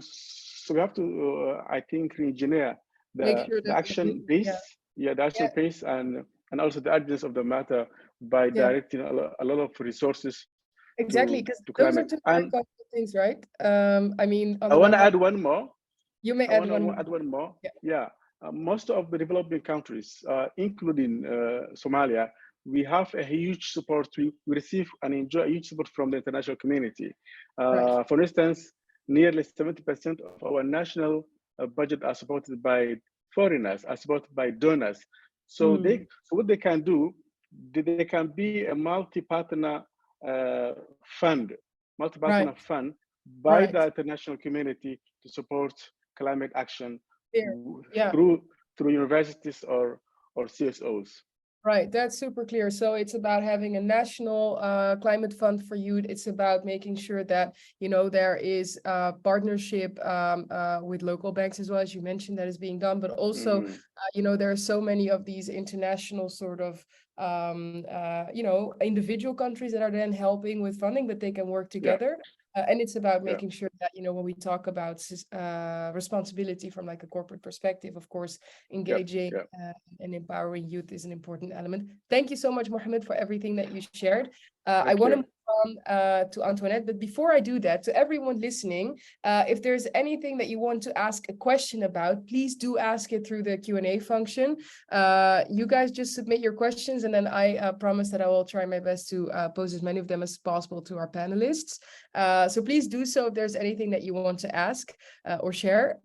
we have to I think re-engineer the action base, the action base, and also the urgency of the matter by directing a lot of resources. Exactly, because those are two very complex things, right? I want to add one more. You may add one more. Yeah. Most of the developing countries, including Somalia, we have a huge support. We receive and enjoy a huge support from the international community. For instance, nearly 70% of our national budget are supported by foreigners, are supported by donors. So what they can do, they can be a multi-partner fund by the international community to support climate action through universities or CSOs. Right, that's super clear. So it's about having a national climate fund for youth. It's about making sure that, there is a partnership with local banks as well, as you mentioned, that is being done. But also, there are so many of these international sort of, individual countries that are then helping with funding, but they can work together. And it's about making sure that, when we talk about responsibility from like a corporate perspective, of course, engaging and empowering youth is an important element. Thank you so much, Mohammed, for everything that you shared. I want to move on to Antoinette, but before I do that, to everyone listening, if there's anything that you want to ask a question about, please do ask it through the Q&A function. You guys just submit your questions, and then I promise that I will try my best to pose as many of them as possible to our panelists. So please do so if there's anything that you want to ask or share.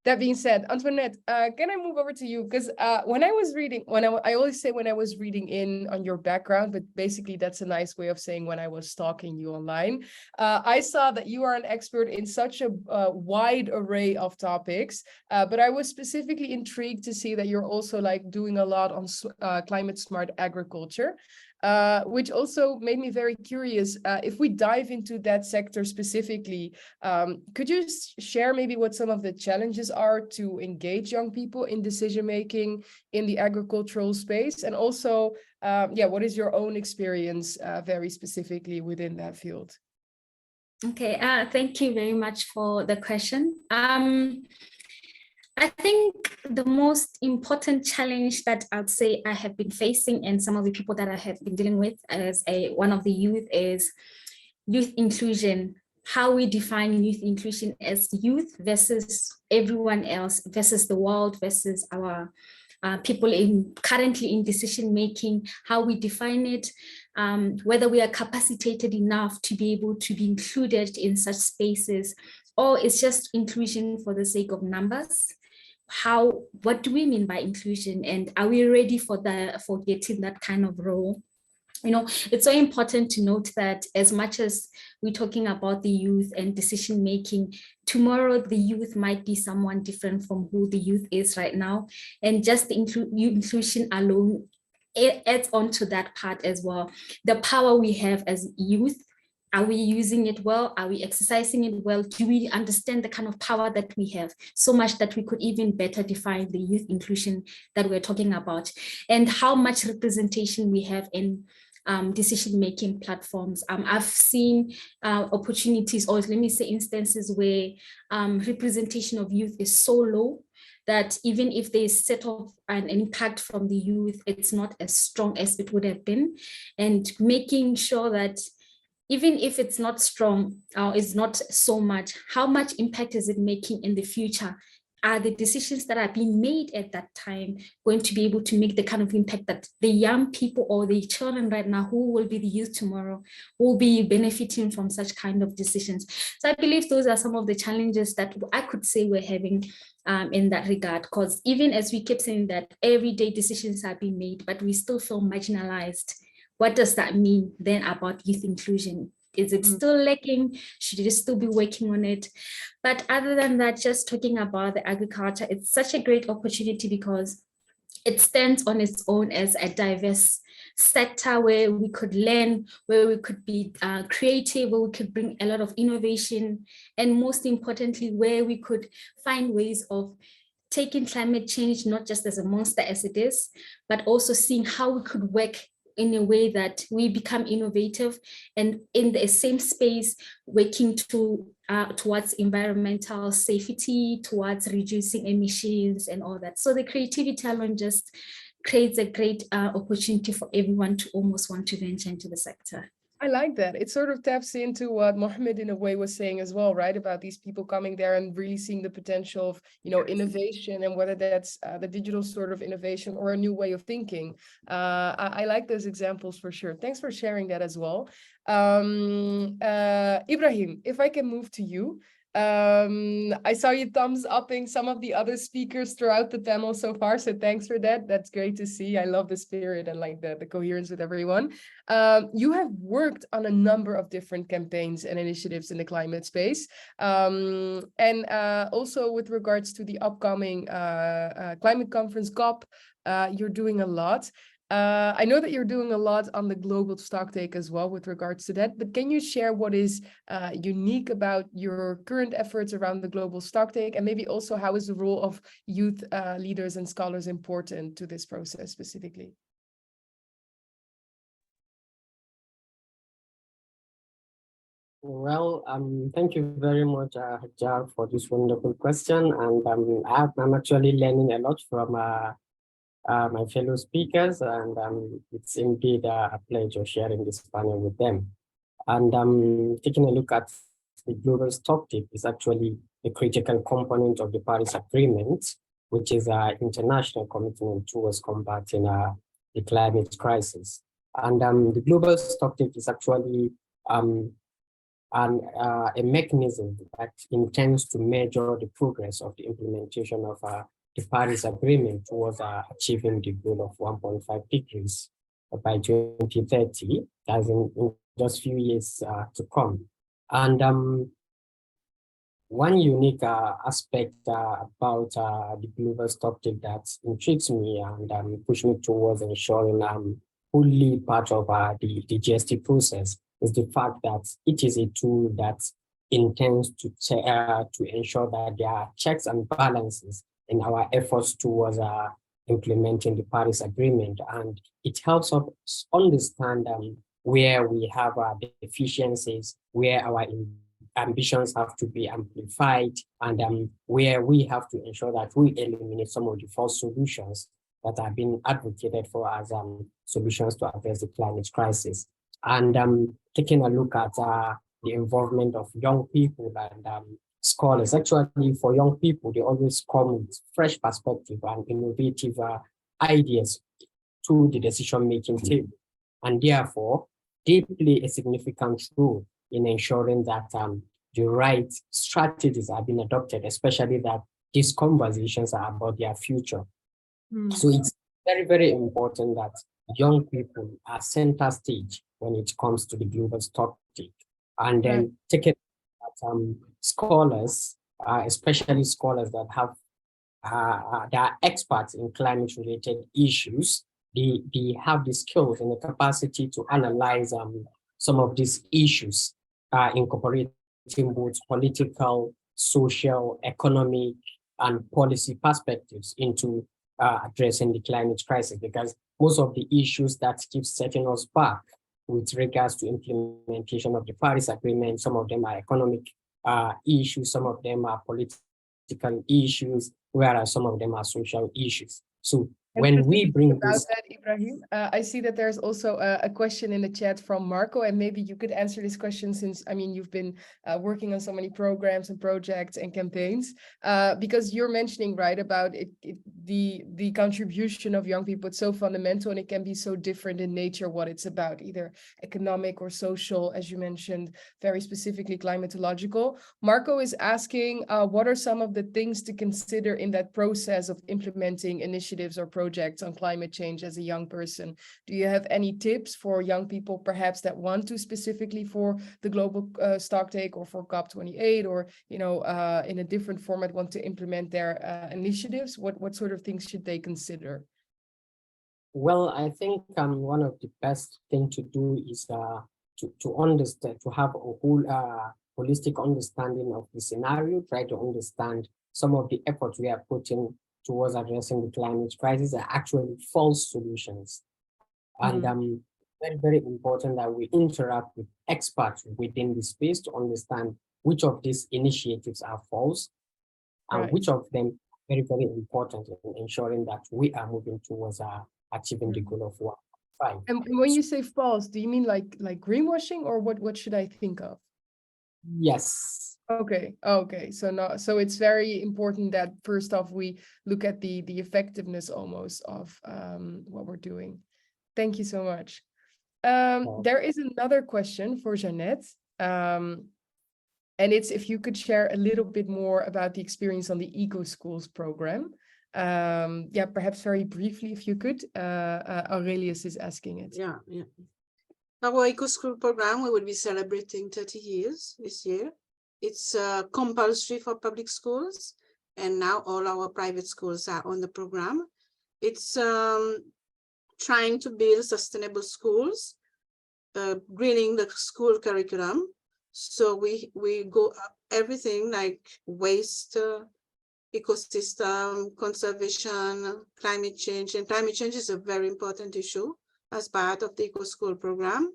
That being said, Antoinette, can I move over to you? Because when I was reading, I always say when I was reading in on your background, but basically that's a nice way of saying when I was stalking you online, I saw that you are an expert in such a wide array of topics, but I was specifically intrigued to see that you're also like doing a lot on climate smart agriculture. which also made me very curious. If we dive into that sector specifically, could you share maybe what some of the challenges are to engage young people in decision-making in the agricultural space? And also, what is your own experience very specifically within that field? Okay, thank you very much for the question. I think the most important challenge that I'd say I have been facing, and some of the people that I have been dealing with as one of the youth, is youth inclusion. How we define youth inclusion as youth versus everyone else, versus the world, versus our people currently in decision making, how we define it, whether we are capacitated enough to be able to be included in such spaces, or it's just inclusion for the sake of numbers. What do we mean by inclusion, and are we ready for getting that kind of role? You know, it's so important to note that as much as we're talking about the youth and decision making, tomorrow the youth might be someone different from who the youth is right now, and just the inclusion alone, it adds on to that part as well. The power we have as youth, are we using it well? Are we exercising it well? Do we understand the kind of power that we have? So much that we could even better define the youth inclusion that we're talking about, and how much representation we have in decision-making platforms. I've seen opportunities, or let me say instances, where representation of youth is so low that even if they set off an impact from the youth, it's not as strong as it would have been. And making sure that even if it's not strong or it's not so much, how much impact is it making in the future? Are the decisions that are being made at that time going to be able to make the kind of impact that the young people or the children right now, who will be the youth tomorrow, will be benefiting from such kind of decisions? So I believe those are some of the challenges that I could say we're having in that regard, because even as we keep saying that everyday decisions are being made, but we still feel marginalized. What does that mean then about youth inclusion? Is it still lacking? Should you still be working on it? But other than that, just talking about the agriculture, it's such a great opportunity because it stands on its own as a diverse sector where we could learn, where we could be creative, where we could bring a lot of innovation, and most importantly, where we could find ways of taking climate change not just as a monster as it is, but also seeing how we could work in a way that we become innovative and in the same space working towards environmental safety, towards reducing emissions and all that. So the creativity alone just creates a great opportunity for everyone to almost want to venture into the sector. I like that. It sort of taps into what Mohammed in a way was saying as well, right? About these people coming there and really seeing the potential of, innovation, and whether that's the digital sort of innovation or a new way of thinking. I like those examples for sure. Thanks for sharing that as well. Ibrahim, if I can move to you. I saw you thumbs upping some of the other speakers throughout the panel so far, so thanks for that. That's great to see. I love the spirit and like the coherence with everyone. You have worked on a number of different campaigns and initiatives in the climate space, and also with regards to the upcoming climate conference COP, you're doing a lot. I know that you're doing a lot on the global stocktake as well with regards to that, but can you share what is unique about your current efforts around the global stocktake, and maybe also how is the role of youth leaders and scholars important to this process specifically? Well, thank you very much, Hajar, for this wonderful question. And I'm actually learning a lot from my fellow speakers, and it's indeed a pleasure sharing this panel with them. And taking a look at the global stocktake is actually a critical component of the Paris Agreement, which is an international commitment towards combating the climate crisis. And the global stocktake is actually a mechanism that intends to measure the progress of the implementation of the Paris Agreement towards achieving the goal of 1.5 degrees by 2030, as in just a few years to come. And one unique aspect about the global stocktake that intrigues me and pushes me towards ensuring fully part of the GST process is the fact that it is a tool that intends to ensure that there are checks and balances in our efforts towards implementing the Paris Agreement. And it helps us understand where we have deficiencies, where our ambitions have to be amplified, and where we have to ensure that we eliminate some of the false solutions that are being advocated for as solutions to address the climate crisis. And taking a look at the involvement of young people and scholars. Actually, for young people, they always come with fresh perspective and innovative ideas to the decision-making table. And therefore, they play a significant role in ensuring that the right strategies are being adopted, especially that these conversations are about their future. So it's very, very important that young people are center stage when it comes to the global stocktik. And then take it at scholars, especially scholars that have that are experts in climate-related issues. They have the skills and the capacity to analyze some of these issues, incorporating both political, social, economic, and policy perspectives into addressing the climate crisis, because most of the issues that keep setting us back with regards to implementation of the Paris Agreement, some of them are economic issues, some of them are political issues, whereas some of them are social issues. So when we bring about this, that, Ibrahim, I see that there's also a question in the chat from Marco, and maybe you could answer this question since, I mean, you've been working on so many programs and projects and campaigns, because you're mentioning, right, about the contribution of young people. It's so fundamental and it can be so different in nature what it's about, either economic or social, as you mentioned, very specifically climatological. Marco is asking, what are some of the things to consider in that process of implementing initiatives or projects on climate change as a young person? Do you have any tips for young people perhaps that want to specifically for the global stocktake or for COP28, or in a different format want to implement their initiatives? What sort of things should they consider? Well, I think one of the best thing to do is to understand, to have a whole holistic understanding of the scenario, try to understand some of the efforts we are putting towards addressing the climate crisis are actually false solutions. And very, very important that we interact with experts within the space to understand which of these initiatives are false and which of them are very, very important in ensuring that we are moving towards achieving the goal of 1.5. And when you say false, do you mean like greenwashing, or what should I think of? Yes. Okay. So it's very important that first off we look at the effectiveness almost of what we're doing. Thank you so much. There is another question for Jeannette. And it's if you could share a little bit more about the experience on the Eco Schools program. Yeah, perhaps very briefly, if you could. Aurelius is asking it. Yeah. Our Eco School program, we will be celebrating 30 years this year. It's compulsory for public schools, and now all our private schools are on the program. It's trying to build sustainable schools, greening the school curriculum. So we go up everything like waste, ecosystem, conservation, climate change. And climate change is a very important issue as part of the Eco School program.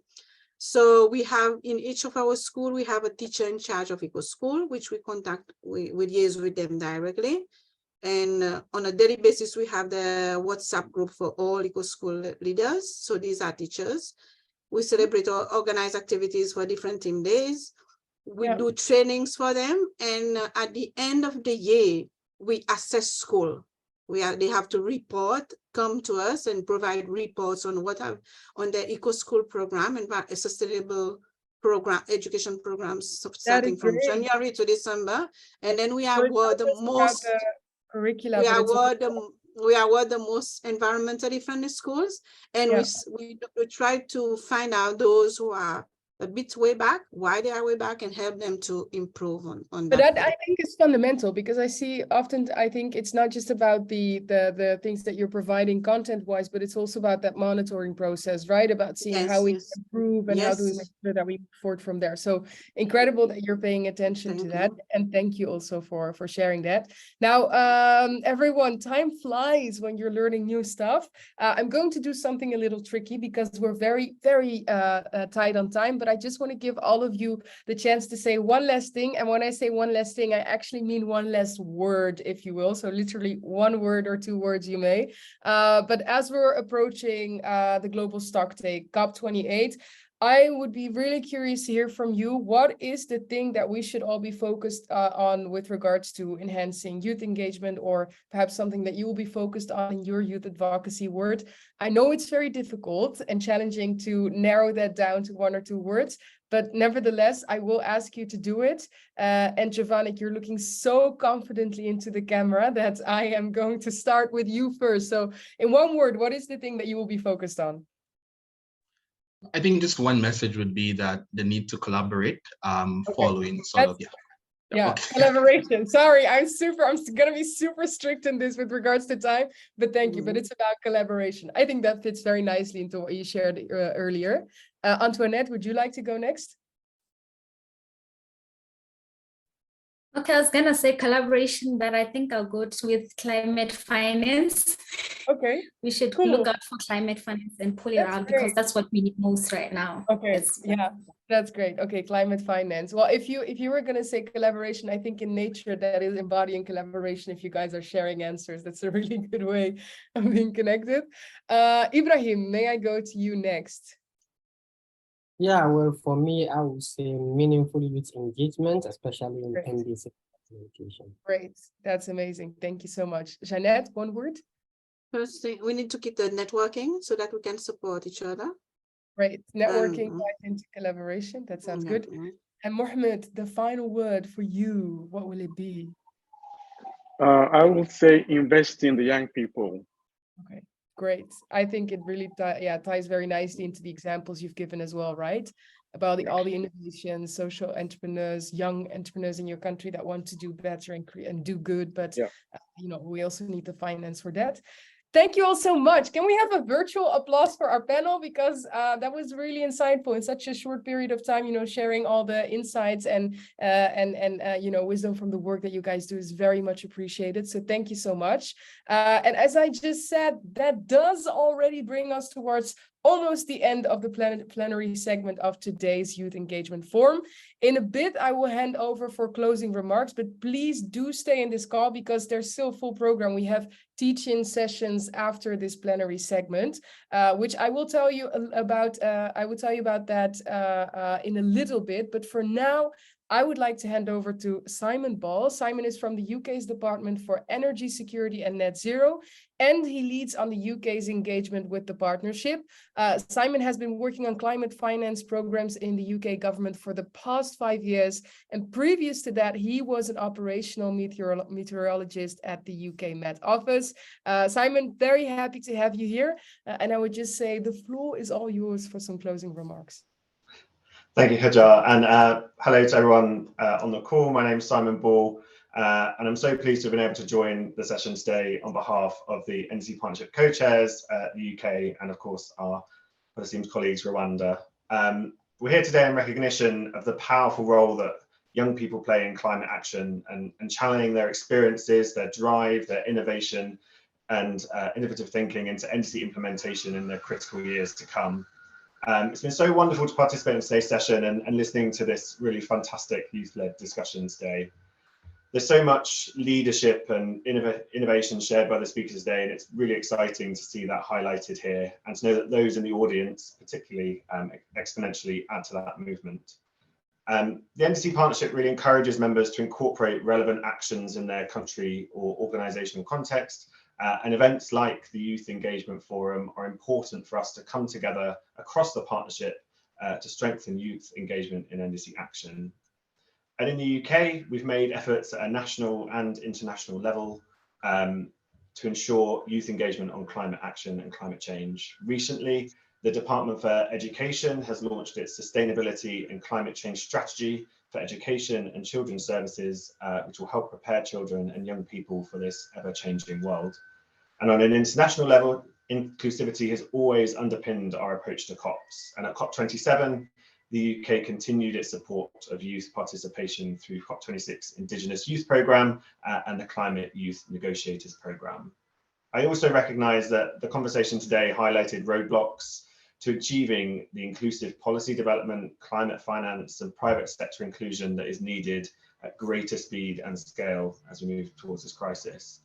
So we have in each of our school, we have a teacher in charge of Eco School, which we contact, we liaise with them directly. And on a daily basis, we have the WhatsApp group for all Eco School leaders. So these are teachers. We celebrate or organize activities for different team days. We do trainings for them. And at the end of the year, we assess school. They have to report, come to us and provide reports on on the Eco School program and a sustainable program, education programs starting from January to December. And then we award the most curricula. We award the most environmentally friendly schools, and we try to find out those who are a bit way back, why they are way back, and help them to improve on But that. that I think is fundamental, because I see often, I think it's not just about the things that you're providing content wise, but it's also about that monitoring process, right? About seeing how we improve and how do we make sure that we move forward from there. So incredible that you're paying attention to that. And thank you also for sharing that. Now, everyone, time flies when you're learning new stuff. I'm going to do something a little tricky because we're very, very tight on time, but I just want to give all of you the chance to say one last thing. And when I say one last thing, I actually mean one last word, if you will. So literally one word or two words you may. But as we're approaching the global stock take, COP28, I would be really curious to hear from you. What is the thing that we should all be focused on with regards to enhancing youth engagement, or perhaps something that you will be focused on in your youth advocacy work? I know it's very difficult and challenging to narrow that down to one or two words, but nevertheless, I will ask you to do it. And Jovanik, you're looking so confidently into the camera that I am going to start with you first. So in one word, what is the thing that you will be focused on? I think just one message would be that the need to collaborate, following sort of, collaboration. Sorry, I'm gonna be super strict in this with regards to time, but thank you. But it's about collaboration. I think that fits very nicely into what you shared earlier. Antoinette, would you like to go next? Okay, I was gonna say collaboration, but I think I'll go with climate finance. Okay. We should look out for climate finance and pull it out, because that's what we need most right now. Okay. Yeah, that's great. Okay, climate finance. Well, if you were gonna say collaboration, I think in nature that is embodying collaboration. If you guys are sharing answers, that's a really good way of being connected. Ibrahim, may I go to you next? Yeah, well, for me, I would say meaningful youth engagement, especially in NDC communication. Great, that's amazing. Thank you so much. Jeanette, one word? First thing, we need to keep the networking so that we can support each other. Right, networking into collaboration. That sounds good. And Mohammed, the final word for you, what will it be? I will say invest in the young people. Okay. Great. I think it really ties very nicely into the examples you've given as well, right? About all the innovations, social entrepreneurs, young entrepreneurs in your country that want to do better and do good, but we also need the finance for that. Thank you all so much. Can we have a virtual applause for our panel? Because that was really insightful in such a short period of time, sharing all the insights and wisdom from the work that you guys do is very much appreciated. So thank you so much. And as I just said, that does already bring us towards almost the end of the plenary segment of today's Youth Engagement Forum. In a bit, I will hand over for closing remarks, but please do stay in this call because there's still a full program. We have teach-in sessions after this plenary segment, which I will tell you about. I will tell you about that in a little bit, but for now, I would like to hand over to Simon Ball. Simon is from the UK's Department for Energy Security and Net Zero, and he leads on the UK's engagement with the partnership. Simon has been working on climate finance programs in the UK government for the past 5 years, and previous to that, he was an operational meteorologist at the UK Met Office. Simon, very happy to have you here, and I would just say the floor is all yours for some closing remarks. Thank you, Hajar, and hello to everyone on the call. My name is Simon Ball, and I'm so pleased to have been able to join the session today on behalf of the NDC Partnership co-chairs, the UK, and of course our esteemed colleagues, Rwanda. We're here today in recognition of the powerful role that young people play in climate action and channeling their experiences, their drive, their innovation, and innovative thinking into NDC implementation in the critical years to come. It's been so wonderful to participate in today's session and listening to this really fantastic youth-led discussion today. There's so much leadership and innovation shared by the speakers today, and it's really exciting to see that highlighted here and to know that those in the audience particularly exponentially add to that movement. The NDC Partnership really encourages members to incorporate relevant actions in their country or organisational context, and events like the Youth Engagement Forum are important for us to come together across the partnership to strengthen youth engagement in NDC action. And in the UK, we've made efforts at a national and international level to ensure youth engagement on climate action and climate change. Recently, The Department for Education has launched its Sustainability and Climate Change Strategy for Education and Children's Services, which will help prepare children and young people for this ever-changing world. And on an international level, inclusivity has always underpinned our approach to COPs. And at COP27, the UK continued its support of youth participation through COP26 Indigenous Youth Programme and the Climate Youth Negotiators Programme. I also recognise that the conversation today highlighted roadblocks to achieving the inclusive policy development, climate finance and private sector inclusion that is needed at greater speed and scale as we move towards this crisis.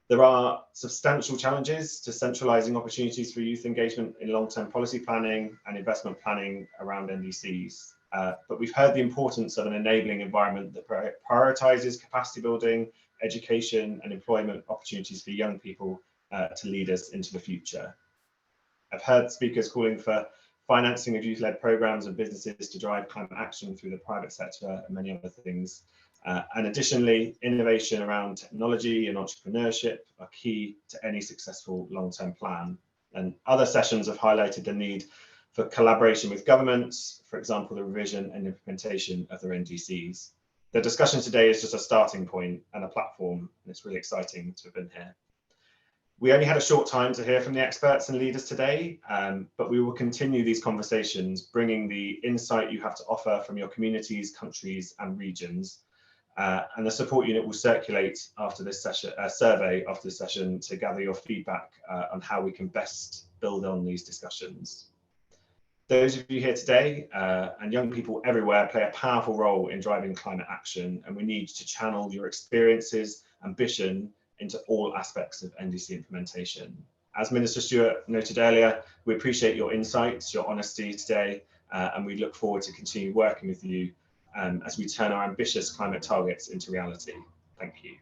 There are substantial challenges to centralising opportunities for youth engagement in long-term policy planning and investment planning around NDCs. But we've heard the importance of an enabling environment that prioritises capacity building, education and employment opportunities for young people to lead us into the future. I've heard speakers calling for financing of youth-led programmes and businesses to drive climate action through the private sector and many other things. And additionally, innovation around technology and entrepreneurship are key to any successful long-term plan. And other sessions have highlighted the need for collaboration with governments, for example, the revision and implementation of their NDCs. The discussion today is just a starting point and a platform, and it's really exciting to have been here. We only had a short time to hear from the experts and leaders today, but we will continue these conversations, bringing the insight you have to offer from your communities, countries and regions. And the support unit will circulate after this session, survey after this session to gather your feedback on how we can best build on these discussions. Those of you here today and young people everywhere play a powerful role in driving climate action, and we need to channel your experiences, ambition into all aspects of NDC implementation. As Minister Stewart noted earlier, we appreciate your insights, your honesty today, and we look forward to continue working with you as we turn our ambitious climate targets into reality. Thank you.